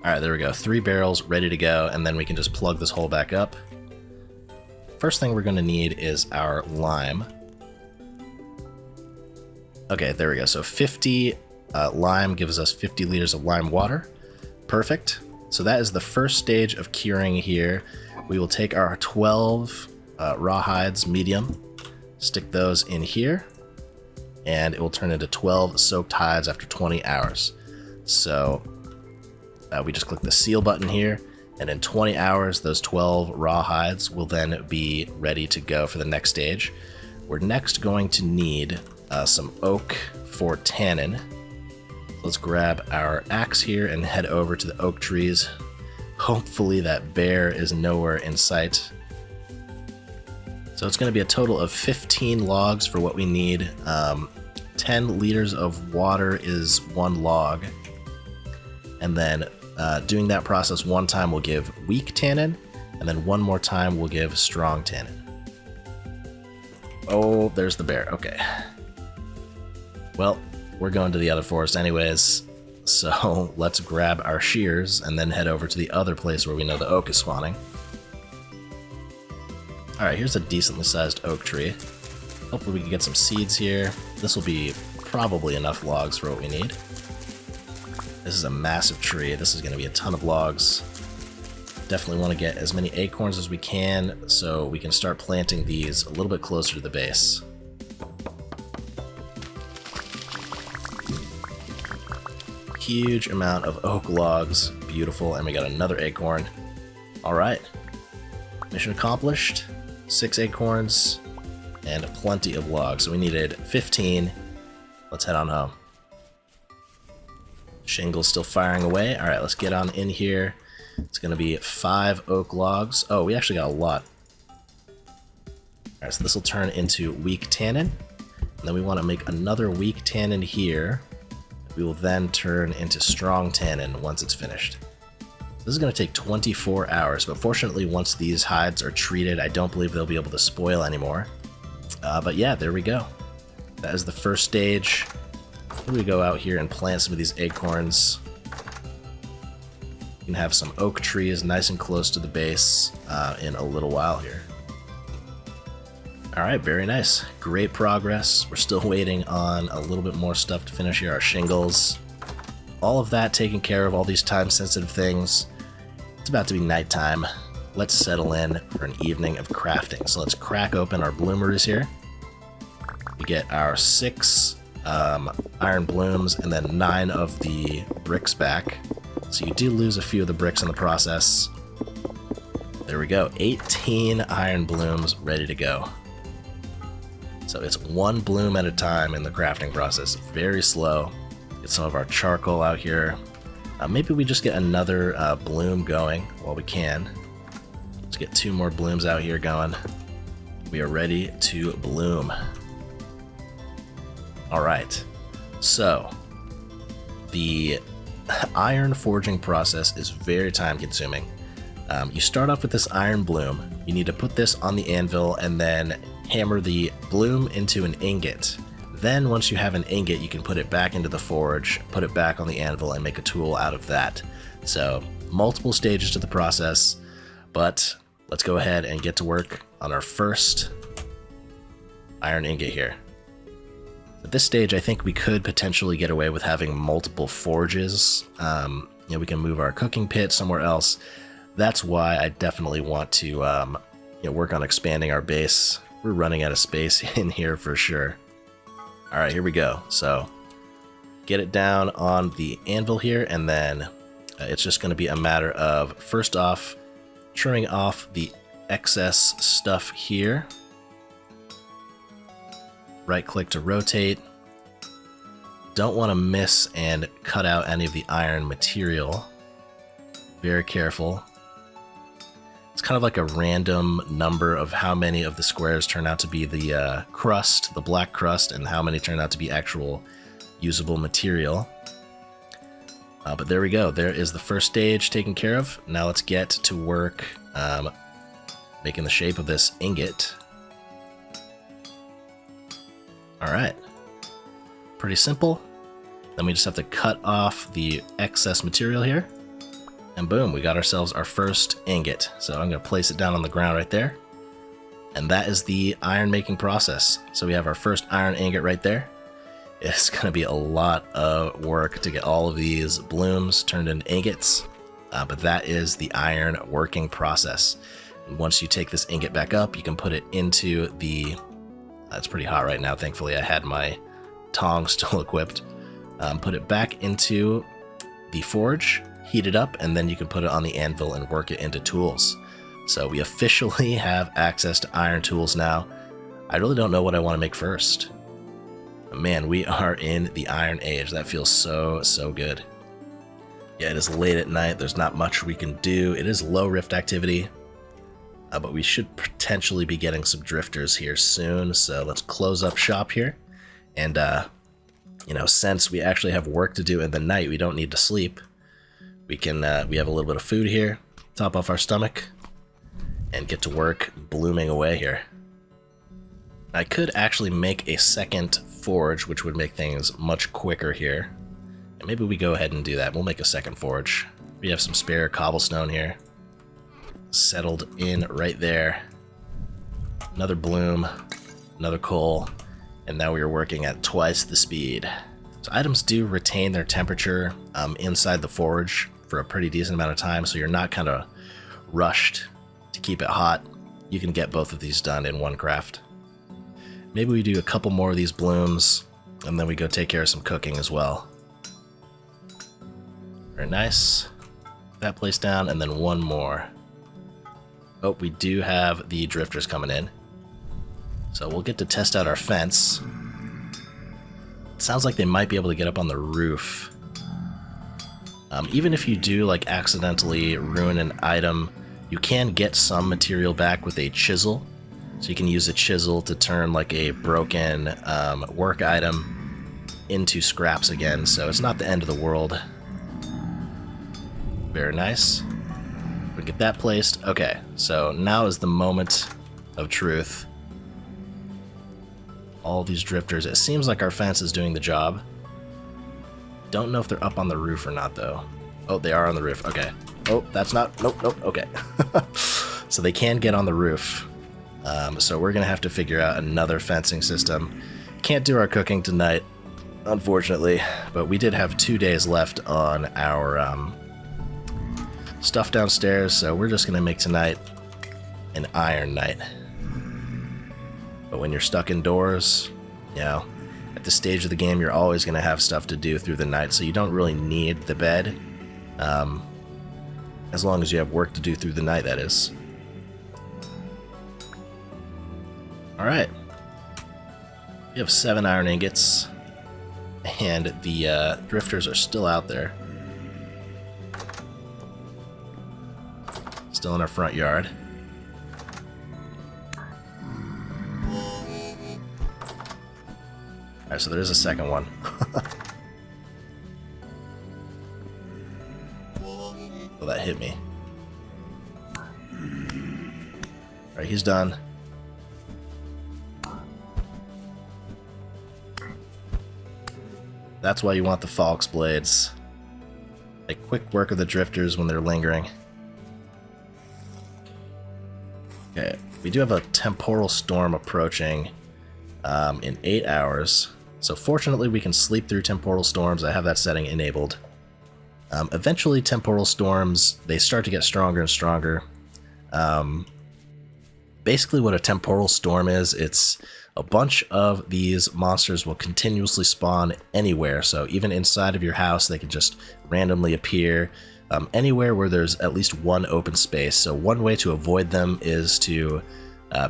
Alright, there we go. 3 barrels ready to go, and then we can just plug this hole back up. First thing we're going to need is our lime. Okay, there we go. So 50 lime gives us 50 liters of lime water. Perfect. So that is the first stage of curing here. We will take our 12 raw hides, medium, stick those in here, and it will turn into 12 soaked hides after 20 hours. So we just click the seal button here, and in 20 hours, those 12 raw hides will then be ready to go for the next stage. We're next going to need some oak for tannin. Let's grab our axe here and head over to the oak trees. Hopefully that bear is nowhere in sight. So it's going to be a total of 15 logs for what we need. 10 liters of water is 1 log. And then doing that process 1 time will give weak tannin, and then 1 more time will give strong tannin. Oh, there's the bear. Okay. Well, we're going to the other forest anyways, so let's grab our shears and then head over to the other place where we know the oak is spawning. Alright, here's a decently sized oak tree. Hopefully we can get some seeds here. This will be probably enough logs for what we need. This is a massive tree. This is going to be a ton of logs. Definitely want to get as many acorns as we can so we can start planting these a little bit closer to the base. Huge amount of oak logs. Beautiful. And we got another acorn. Alright. Mission accomplished. 6 acorns and plenty of logs. So we needed 15. Let's head on home. Shingle's still firing away. Alright, let's get on in here. It's going to be 5 oak logs. Oh, we actually got a lot. Alright, so this will turn into weak tannin. And then we want to make another weak tannin here. We will then turn into strong tannin once it's finished. This is going to take 24 hours, but fortunately once these hides are treated, I don't believe they'll be able to spoil anymore. But yeah, there we go. That is the first stage. We go out here and plant some of these acorns. We can have some oak trees nice and close to the base in a little while here. Alright, very nice. Great progress. We're still waiting on a little bit more stuff to finish here. Our shingles. All of that taken care of, all these time-sensitive things. It's about to be nighttime. Let's settle in for an evening of crafting. So let's crack open our bloomeries here. We get our 6 iron blooms and then 9 of the bricks back. So you do lose a few of the bricks in the process. There we go. 18 iron blooms ready to go. So it's 1 bloom at a time in the crafting process. Very slow. Get some of our charcoal out here. Maybe we just get another bloom going while we can. Let's get 2 more blooms out here going. We are ready to bloom. Alright, so the iron forging process is very time consuming. You start off with this iron bloom. You need to put this on the anvil and then hammer the bloom into an ingot. Then once you have an ingot, you can put it back into the forge, put it back on the anvil, and make a tool out of that. So multiple stages to the process, but let's go ahead and get to work on our first iron ingot here. At this stage, I think we could potentially get away with having multiple forges. We can move our cooking pit somewhere else. That's why I definitely want to work on expanding our base. We're running out of space in here for sure. All right, here we go. So get it down on the anvil here, and then it's just going to be a matter of, first off, trimming off the excess stuff here. Right click to rotate. Don't want to miss and cut out any of the iron material. Very careful. It's kind of like a random number of how many of the squares turn out to be the crust, the black crust, and how many turn out to be actual usable material. But there we go. There is the first stage taken care of. Now let's get to work making the shape of this ingot. Alright. Pretty simple. Then we just have to cut off the excess material here. And boom, we got ourselves our first ingot. So I'm going to place it down on the ground right there. And that is the iron making process. So we have our first iron ingot right there. It's going to be a lot of work to get all of these blooms turned into ingots. But that is the iron working process. And once you take this ingot back up, you can put it into the... It's pretty hot right now. Thankfully, I had my tongs still equipped. Put it back into the forge, heat it up, and then you can put it on the anvil and work it into tools. So we officially have access to iron tools now. I really don't know what I want to make first. But man, we are in the Iron Age. That feels so, so good. Yeah, it is late at night. There's not much we can do. It is low rift activity. But we should potentially be getting some drifters here soon, so let's close up shop here. And, since we actually have work to do in the night, we don't need to sleep. We can, we have a little bit of food here, top off our stomach, and get to work blooming away here. I could actually make a second forge, which would make things much quicker here. And maybe we go ahead and do that. We'll make a second forge. We have some spare cobblestone here. Settled in right there. Another bloom, another coal, and now we are working at twice the speed. So items do retain their temperature inside the forge for a pretty decent amount of time, so you're not kind of rushed to keep it hot. You can get both of these done in one craft. Maybe we do a couple more of these blooms, and then we go take care of some cooking as well. Very nice. That place down, and then one more. Oh, we do have the drifters coming in. So we'll get to test out our fence. It sounds like they might be able to get up on the roof. Even if you do like accidentally ruin an item, you can get some material back with a chisel. So you can use a chisel to turn like a broken work item into scraps again. So it's not the end of the world. Very nice. We get that placed. Okay, so now is the moment of truth. All these drifters. It seems like our fence is doing the job. Don't know if they're up on the roof or not, though. Oh, they are on the roof. Okay. Oh, that's not... Nope, nope. Okay. So they can get on the roof. So we're going to have to figure out another fencing system. Can't do our cooking tonight, unfortunately. But we did have 2 days left on our... stuff downstairs, so we're just gonna make tonight an iron night. But when you're stuck indoors, at this stage of the game, you're always gonna have stuff to do through the night, so you don't really need the bed, as long as you have work to do through the night, that is. Alright. We have 7 iron ingots, and the drifters are still out there. Still in our front yard. Alright, so there is a second one. Oh, that hit me. Alright, he's done. That's why you want the Falx blades. A quick work of the drifters when they're lingering. Okay, we do have a temporal storm approaching in 8 hours, So fortunately we can sleep through temporal storms. I have that setting enabled. Eventually temporal storms, they start to get stronger and stronger. Basically what a temporal storm is, it's a bunch of these monsters will continuously spawn anywhere. So even inside of your house, they can just randomly appear anywhere where there's at least one open space. So one way to avoid them is to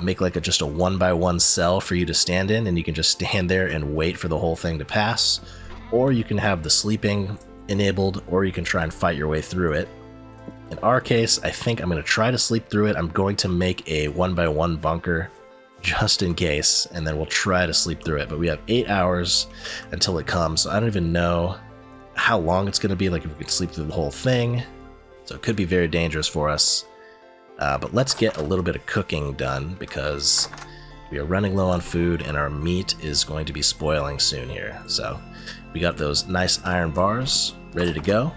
make like just a 1x1 cell for you to stand in, and you can just stand there and wait for the whole thing to pass. Or you can have the sleeping enabled, or you can try and fight your way through it. In our case, I think I'm going to try to sleep through it. I'm going to make a 1x1 bunker just in case, and then we'll try to sleep through it. But we have 8 hours until it comes. So I don't even know how long it's going to be, like if we can sleep through the whole thing. So it could be very dangerous for us. But let's get a little bit of cooking done, because we are running low on food and our meat is going to be spoiling soon here. So we got those nice iron bars ready to go.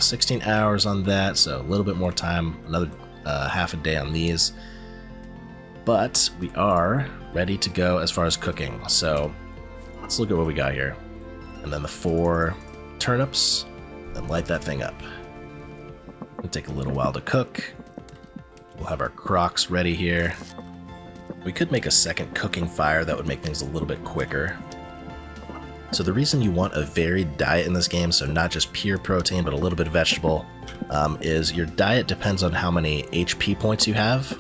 16 hours on that, so a little bit more time, another half a day on these. But we are ready to go as far as cooking. So let's look at what we got here. And then the 4 turnips, and light that thing up. It'll take a little while to cook. We'll have our crocks ready here. We could make a second cooking fire. That would make things a little bit quicker. So the reason you want a varied diet in this game, so not just pure protein but a little bit of vegetable, is your diet depends on how many HP points you have.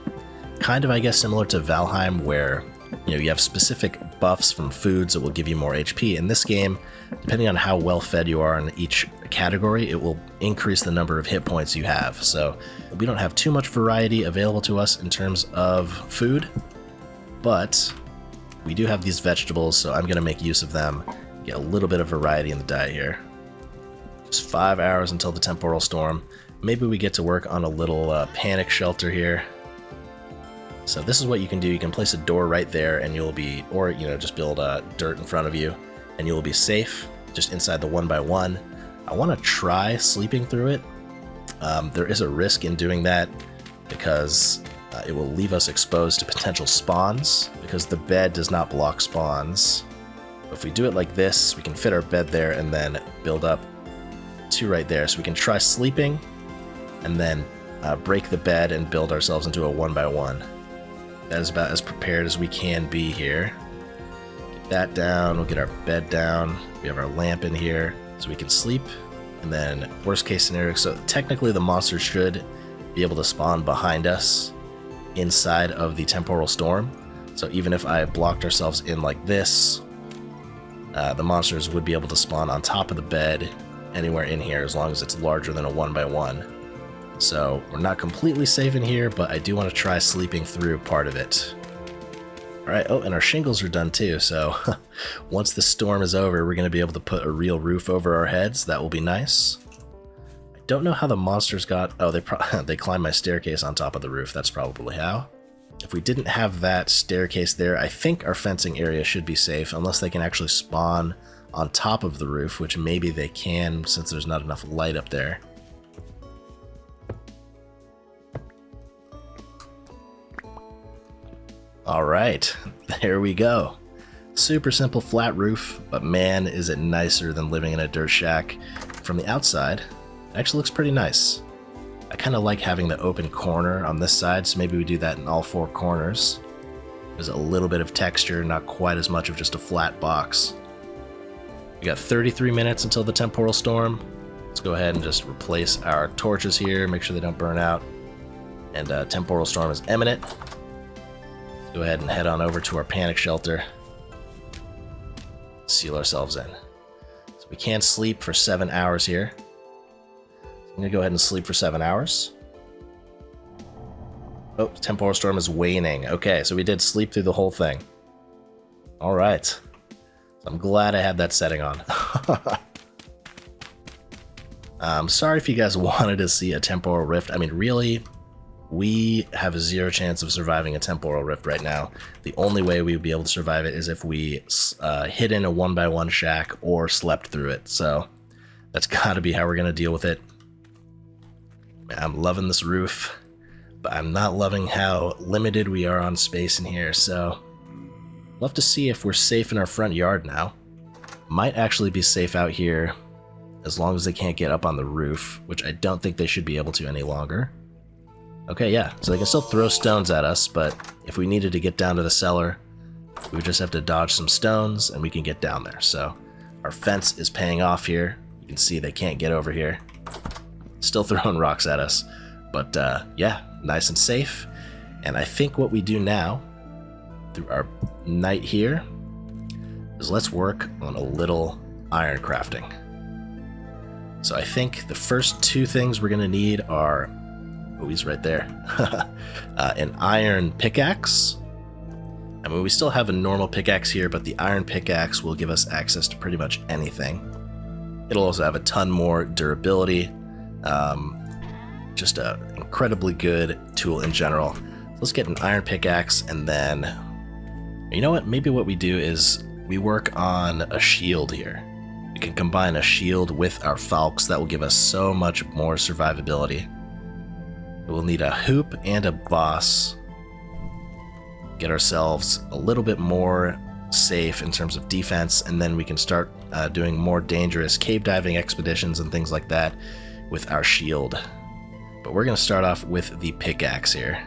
Kind of, I guess, similar to Valheim, where you have specific buffs from foods that will give you more HP. In this game, depending on how well fed you are in each category, it will increase the number of hit points you have. So we don't have too much variety available to us in terms of food, but we do have these vegetables, so I'm going to make use of them. Get a little bit of variety in the diet here. Just 5 hours until the temporal storm. Maybe we get to work on a little panic shelter here. So this is what you can do. You can place a door right there and you'll be, or just build dirt in front of you and you'll be safe just inside the 1x1. I want to try sleeping through it. There is a risk in doing that because it will leave us exposed to potential spawns, because the bed does not block spawns. If we do it like this, we can fit our bed there and then build up 2 right there. So we can try sleeping and then break the bed and build ourselves into a 1x1. That is about as prepared as we can be here. Get that down, we'll get our bed down. We have our lamp in here so we can sleep. And then worst case scenario, so technically the monster should be able to spawn behind us inside of the temporal storm. So even if I blocked ourselves in like this, the monsters would be able to spawn on top of the bed anywhere in here as long as it's larger than a 1x1. So we're not completely safe in here, but I do want to try sleeping through part of it. Alright, oh, and our shingles are done too, so once the storm is over, we're going to be able to put a real roof over our heads. That will be nice. I don't know how the monsters got... Oh, they climbed my staircase on top of the roof. That's probably how. If we didn't have that staircase there, I think our fencing area should be safe, unless they can actually spawn on top of the roof, which maybe they can since there's not enough light up there. Alright, there we go. Super simple flat roof, but man is it nicer than living in a dirt shack. From the outside, it actually looks pretty nice. I kind of like having the open corner on this side, so maybe we do that in all 4 corners. There's a little bit of texture, not quite as much of just a flat box. We got 33 minutes until the temporal storm. Let's go ahead and just replace our torches here, make sure they don't burn out. And temporal storm is imminent. Go ahead and head on over to our panic shelter. Seal ourselves in. So we can sleep for 7 hours here. I'm going to go ahead and sleep for 7 hours. Oh, temporal storm is waning. Okay, so we did sleep through the whole thing. Alright. So I'm glad I had that setting on. I'm sorry if you guys wanted to see a temporal rift. I mean, really, we have a 0 chance of surviving a temporal rift right now. The only way we would be able to survive it is if we hid in a 1x1 shack or slept through it. So that's got to be how we're going to deal with it. I'm loving this roof, but I'm not loving how limited we are on space in here. So Love to see if we're safe in our front yard now. Might actually be safe out here as long as they can't get up on the roof, which I don't think they should be able to any longer. Okay, yeah, so they can still throw stones at us, but if we needed to get down to the cellar, we would just have to dodge some stones and we can get down there. So our fence is paying off here. You can see they can't get over here. Still throwing rocks at us, but yeah, nice and safe. And I think what we do now, through our night here, is let's work on a little iron crafting. So I think the first two things we're gonna need are, oh, he's right there, an iron pickaxe. I mean, we still have a normal pickaxe here, but the iron pickaxe will give us access to pretty much anything. It'll also have a ton more durability. Just an incredibly good tool in general. So let's get an iron pickaxe, and then, you know what? Maybe what we do is we work on a shield here. We can combine a shield with our falx. That will give us so much more survivability. We'll need a hoop and a boss. Get ourselves a little bit more safe in terms of defense, and then we can start doing more dangerous cave diving expeditions and things like that with our shield. But we're going to start off with the pickaxe here.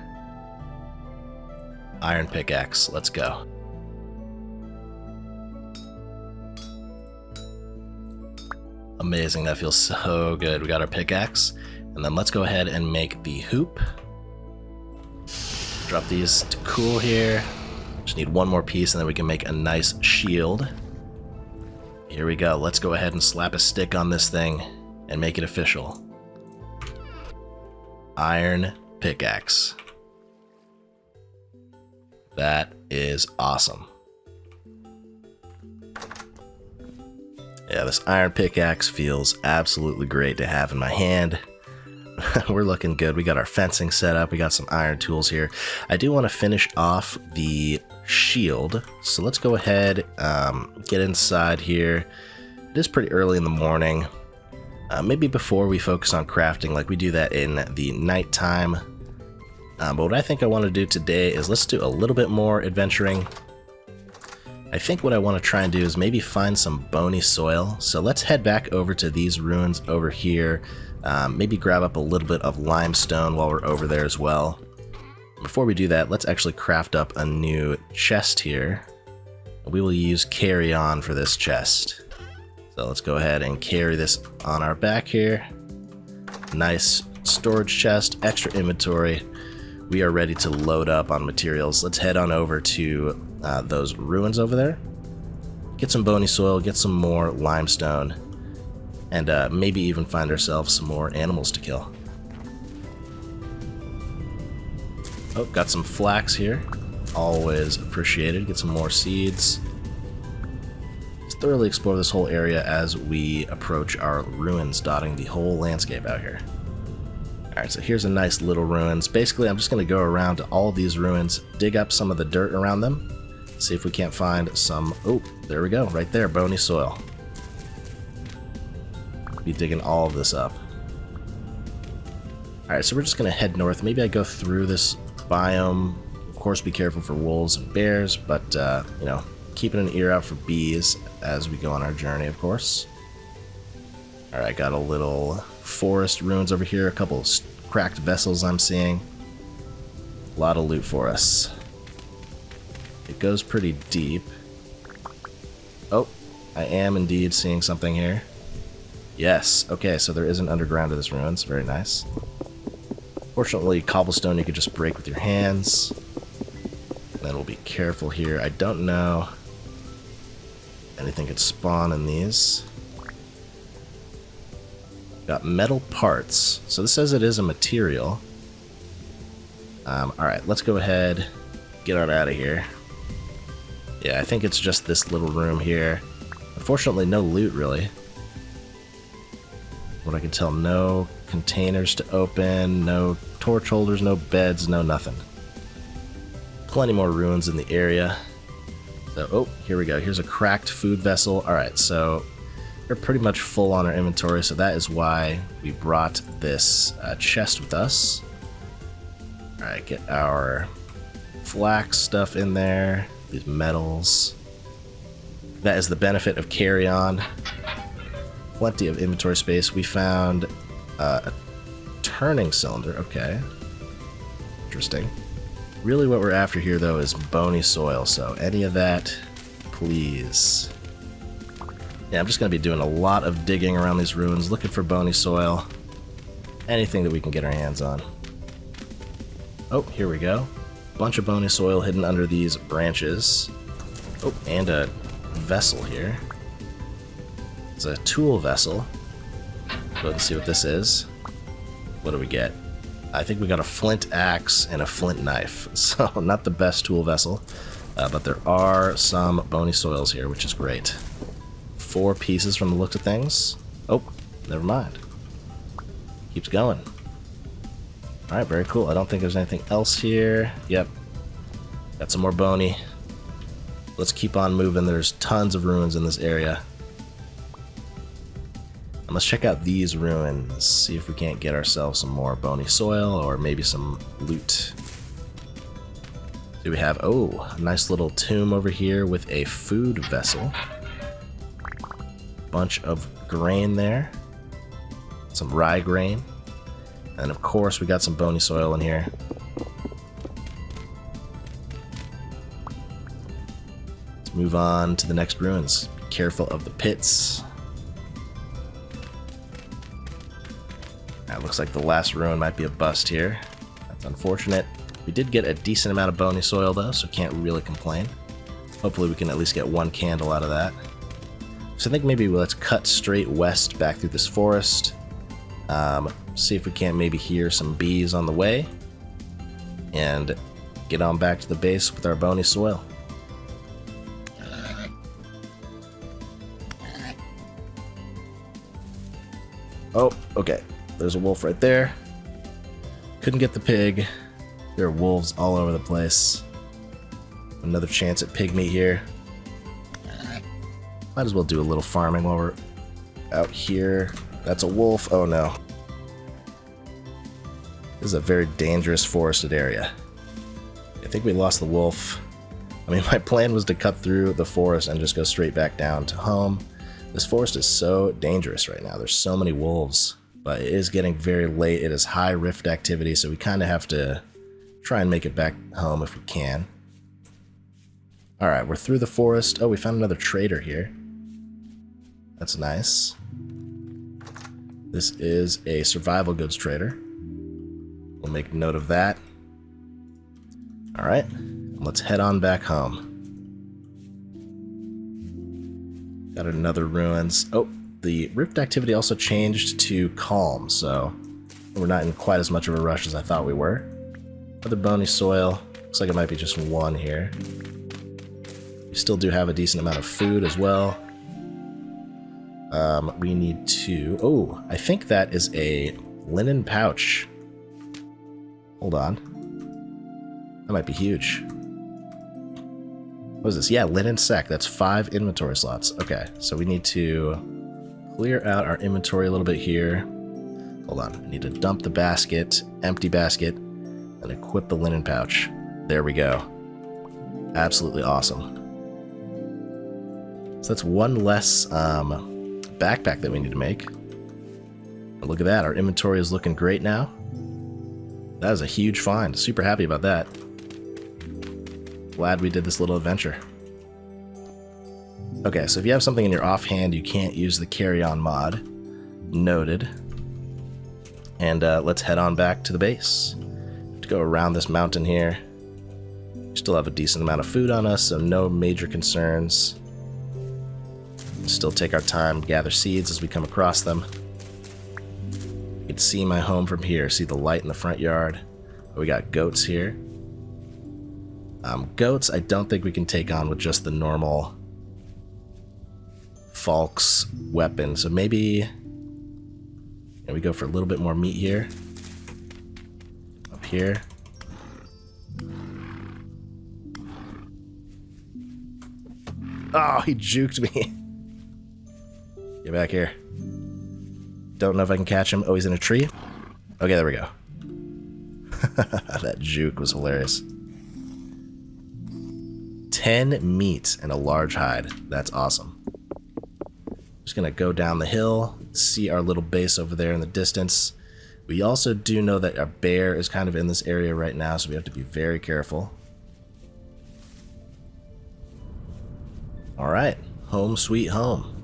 Iron pickaxe, let's go. Amazing, that feels so good. We got our pickaxe, and then let's go ahead and make the hoop. Drop these to cool here. Just need one more piece and then we can make a nice shield. Here we go. Let's go ahead and slap a stick on this thing and make it official. Iron pickaxe. That is awesome. Yeah, this iron pickaxe feels absolutely great to have in my hand. We're looking good. We got our fencing set up. We got some iron tools here. I do want to finish off the shield. So let's go ahead, get inside here. It is pretty early in the morning. Maybe before we focus on crafting, like we do that in the nighttime. But what I think I want to do today is let's do a little bit more adventuring. I think what I want to try and do is maybe find some bony soil. So let's head back over to these ruins over here. Maybe grab up a little bit of limestone while we're over there as well. Before we do that, let's actually craft up a new chest here. We will use CarryOn for this chest. So let's go ahead and carry this on our back here. Nice storage chest, extra inventory. We are ready to load up on materials. Let's head on over to those ruins over there. Get some bony soil, get some more limestone, and maybe even find ourselves some more animals to kill. Oh, got some flax here. Always appreciated. Get some more seeds. Let's thoroughly explore this whole area as we approach our ruins dotting the whole landscape out here. Alright, so here's a nice little ruins. Basically, I'm just going to go around to all of these ruins, dig up some of the dirt around them, see if we can't find some... Oh, there we go, right there, bony soil. Be digging all of this up. Alright, so we're just going to head north. Maybe I go through this biome. Of course, be careful for wolves and bears, but, you know, keeping an ear out for bees as we go on our journey, of course. Alright, got a little forest ruins over here, a couple of cracked vessels I'm seeing. A lot of loot for us. It goes pretty deep. Oh, I am indeed seeing something here. Yes, okay, so there is an underground to this ruins. Very nice. Fortunately, cobblestone you could just break with your hands. Then we'll be careful here. I don't know anything could spawn in these. Got metal parts. So this says it is a material. Alright, let's go ahead, get on out of here. Yeah, I think it's just this little room here. Unfortunately, no loot, really. What I can tell, no containers to open, no torch holders, no beds, no nothing. Plenty more ruins in the area. So, oh, here we go. Here's a cracked food vessel. Alright, so we're pretty much full on our inventory, so that is why we brought this chest with us. Alright, get our flax stuff in there. these metals. That is the benefit of CarryOn. Plenty of inventory space. We found a turning cylinder. Okay. Interesting. Really what we're after here, though, is bony soil. So any of that, please. Yeah, I'm just going to be doing a lot of digging around these ruins, looking for bony soil. Anything that we can get our hands on. Oh, here we go. Bunch of bony soil hidden under these branches. Oh, and a vessel here. It's a tool vessel. Go and see what this is. What do we get? I think we got a flint axe and a flint knife. So, not the best tool vessel. But there are some bony soils here, which is great. 4 pieces from the looks of things. Oh, never mind. Keeps going. Alright, very cool. I don't think there's anything else here. Yep. Got some more bony. Let's keep on moving. There's tons of ruins in this area. And let's check out these ruins. See if we can't get ourselves some more bony soil or maybe some loot. Do we have... Oh, a nice little tomb over here with a food vessel. Bunch of grain there. Some rye grain. And of course we got some bony soil in here. Let's move on to the next ruins. Be careful of the pits. That looks like the last ruin might be a bust here. That's unfortunate. We did get a decent amount of bony soil though, so can't really complain. Hopefully we can at least get one candle out of that. So I think maybe let's cut straight west back through this forest. See if we can't maybe hear some bees on the way. And get on back to the base with our bony soil. Oh, okay. There's a wolf right there. Couldn't get the pig. There are wolves all over the place. Another chance at pig meat here. Might as well do a little farming while we're out here. That's a wolf. Oh no. This is a very dangerous forested area. I think we lost the wolf. I mean, my plan was to cut through the forest and just go straight back down to home. This forest is so dangerous right now. There's so many wolves. But it is getting very late. It is high rift activity, so we kind of have to try and make it back home if we can. Alright, we're through the forest. Oh, we found another trader here. That's nice. This is a survival goods trader. We'll make note of that. Alright, let's head on back home. Got another ruins. Oh, the rift activity also changed to calm, so we're not in quite as much of a rush as I thought we were. Other bony soil. Looks like it might be just one here. We still do have a decent amount of food as well. We need to... Oh, I think that is a linen pouch. Hold on. That might be huge. What is this? Yeah, linen sack. That's 5 inventory slots. Okay, so we need to clear out our inventory a little bit here. Hold on. I need to dump the basket, empty basket, and equip the linen pouch. There we go. Absolutely awesome. So that's one less backpack that we need to make. And look at that. Our inventory is looking great now. That is a huge find. Super happy about that. Glad we did this little adventure. Okay, so if you have something in your offhand, you can't use the CarryOn mod. Noted. And let's head on back to the base. To go around this mountain here. We still have a decent amount of food on us, so no major concerns. Still take our time, gather seeds as we come across them. You can see my home from here, see the light in the front yard. We got goats here. Goats, I don't think we can take on with just the normal Falk's weapon, so maybe we go for a little bit more meat here. Up here. Oh, he juked me. Get back here. Don't know if I can catch him. Oh, he's in a tree? Okay, there we go. That juke was hilarious. 10 meat and a large hide. That's awesome. Just gonna go down the hill, see our little base over there in the distance. We also do know that a bear is kind of in this area right now, so we have to be very careful. Alright, home sweet home.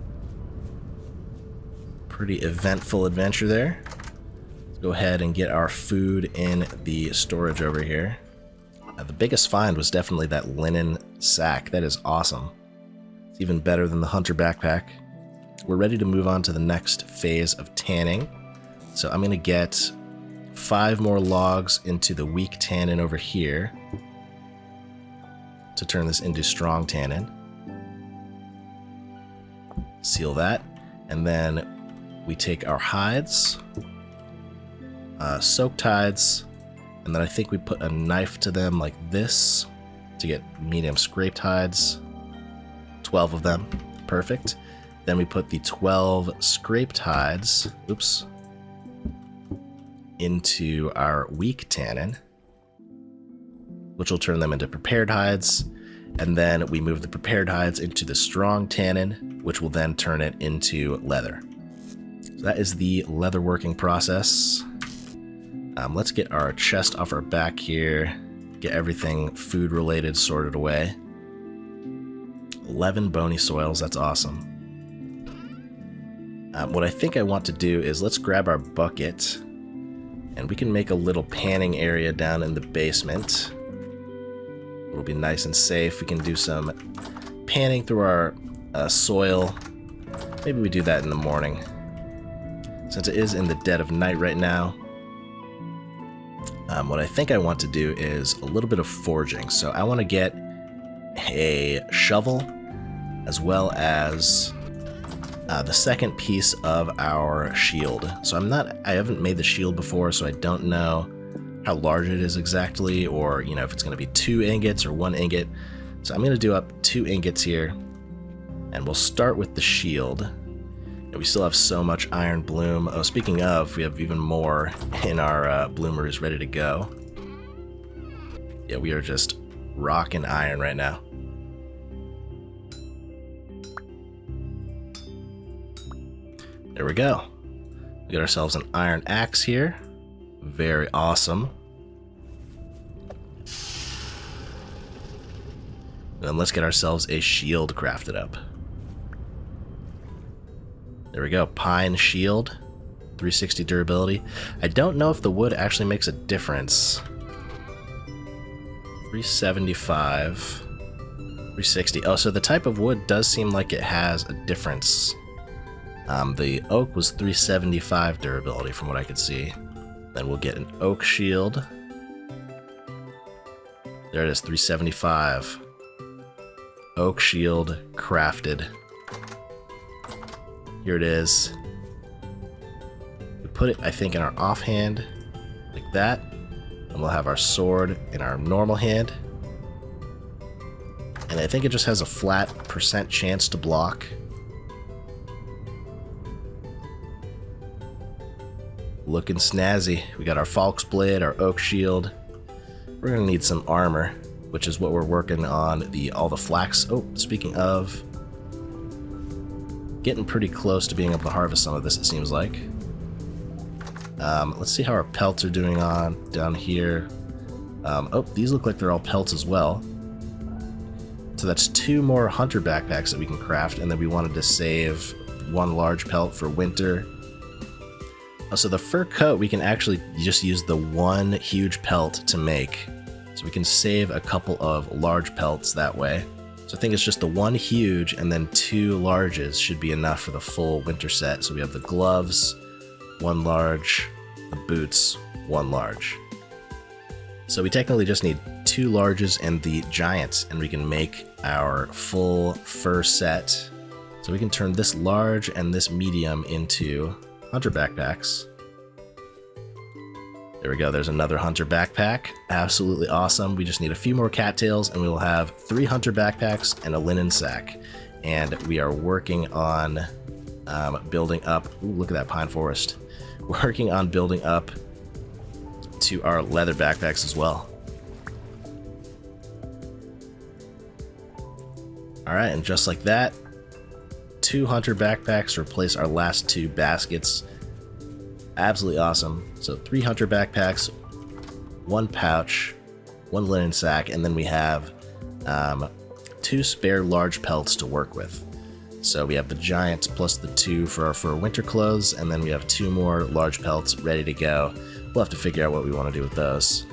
Pretty eventful adventure there. Let's go ahead and get our food in the storage over here. The biggest find was definitely that linen sack. That is awesome. It's even better than the hunter backpack. We're ready to move on to the next phase of tanning. So I'm going to get 5 more logs into the weak tannin over here to turn this into strong tannin. Seal that. And then we take our hides, soaked hides, and then I think we put a knife to them like this to get medium scraped hides. 12 of them. Perfect. Then we put the 12 scraped hides, oops, into our weak tannin, which will turn them into prepared hides. And then we move the prepared hides into the strong tannin, which will then turn it into leather. So that is the leather working process. Let's get our chest off our back here, get everything food related sorted away. 11 bony soils, that's awesome. What I think I want to do is let's grab our bucket and we can make a little panning area down in the basement. It'll be nice and safe. We can do some panning through our soil. Maybe we do that in the morning. Since it is in the dead of night right now, what I think I want to do is a little bit of forging. So I want to get a shovel as well as the second piece of our shield. So I haven't made the shield before, so I don't know how large it is exactly, or if it's going to be 2 ingots or 1 ingot. So I'm going to do up 2 ingots here, and we'll start with the shield. And we still have so much iron bloom. Oh, speaking of, we have even more in our bloomers ready to go. Yeah, we are just rocking iron right now. There we go. We got ourselves an iron axe here. Very awesome. Then let's get ourselves a shield crafted up. There we go, pine shield, 360 durability. I don't know if the wood actually makes a difference. 375, 360. Oh, so the type of wood does seem like it has a difference. The oak was 375 durability from what I could see. Then we'll get an oak shield. There it is, 375. Oak shield crafted. Here it is. We put it, I think, in our offhand, like that. And we'll have our sword in our normal hand. And I think it just has a flat % chance to block. Looking snazzy. We got our Falk's blade, our oak shield. We're gonna need some armor, which is what we're working on. All the flax. Oh, speaking of, getting pretty close to being able to harvest some of this, it seems like. Let's see how our pelts are doing on down here. Oh, these look like they're all pelts as well. So that's 2 more hunter backpacks that we can craft, and then we wanted to save 1 large pelt for winter. Oh, so the fur coat, we can actually just use the 1 huge pelt to make. So we can save a couple of large pelts that way. So I think it's just the 1 huge and then 2 larges should be enough for the full winter set. So we have the gloves, 1 large, the boots, 1 large. So we technically just need 2 larges and the giants, and we can make our full fur set. So we can turn this large and this medium into hunter backpacks. There we go, there's another hunter backpack. Absolutely awesome. We just need a few more cattails and we will have 3 hunter backpacks and a linen sack. And we are working on building up, ooh, look at that pine forest. Working on building up to our leather backpacks as well. Alright, and just like that, 2 hunter backpacks replace our last 2 baskets. Absolutely awesome. So 3 hunter backpacks, 1 pouch, 1 linen sack, and then we have 2 spare large pelts to work with. So we have the giant plus the 2 for winter clothes, and then we have 2 more large pelts ready to go. We'll have to figure out what we want to do with those.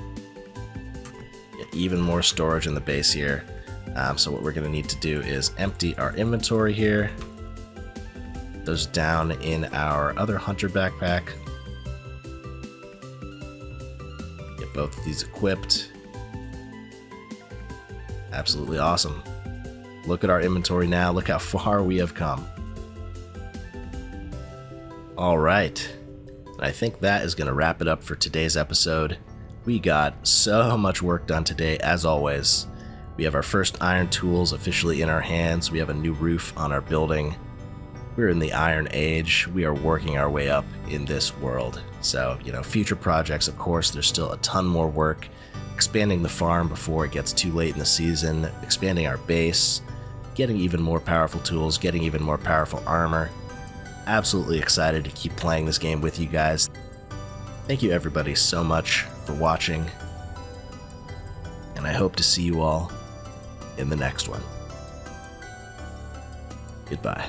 Get even more storage in the base here. So what we're going to need to do is empty our inventory here. Those down in our other hunter backpack. Get both of these equipped. Absolutely awesome. Look at our inventory now. Look how far we have come. Alright. I think that is going to wrap it up for today's episode. We got so much work done today, as always. We have our first iron tools officially in our hands. We have a new roof on our building. We're in the Iron Age. We are working our way up in this world. So, future projects, of course, there's still a ton more work. Expanding the farm before it gets too late in the season, expanding our base, getting even more powerful tools, getting even more powerful armor. Absolutely excited to keep playing this game with you guys. Thank you everybody so much for watching, and I hope to see you all in the next one. Goodbye.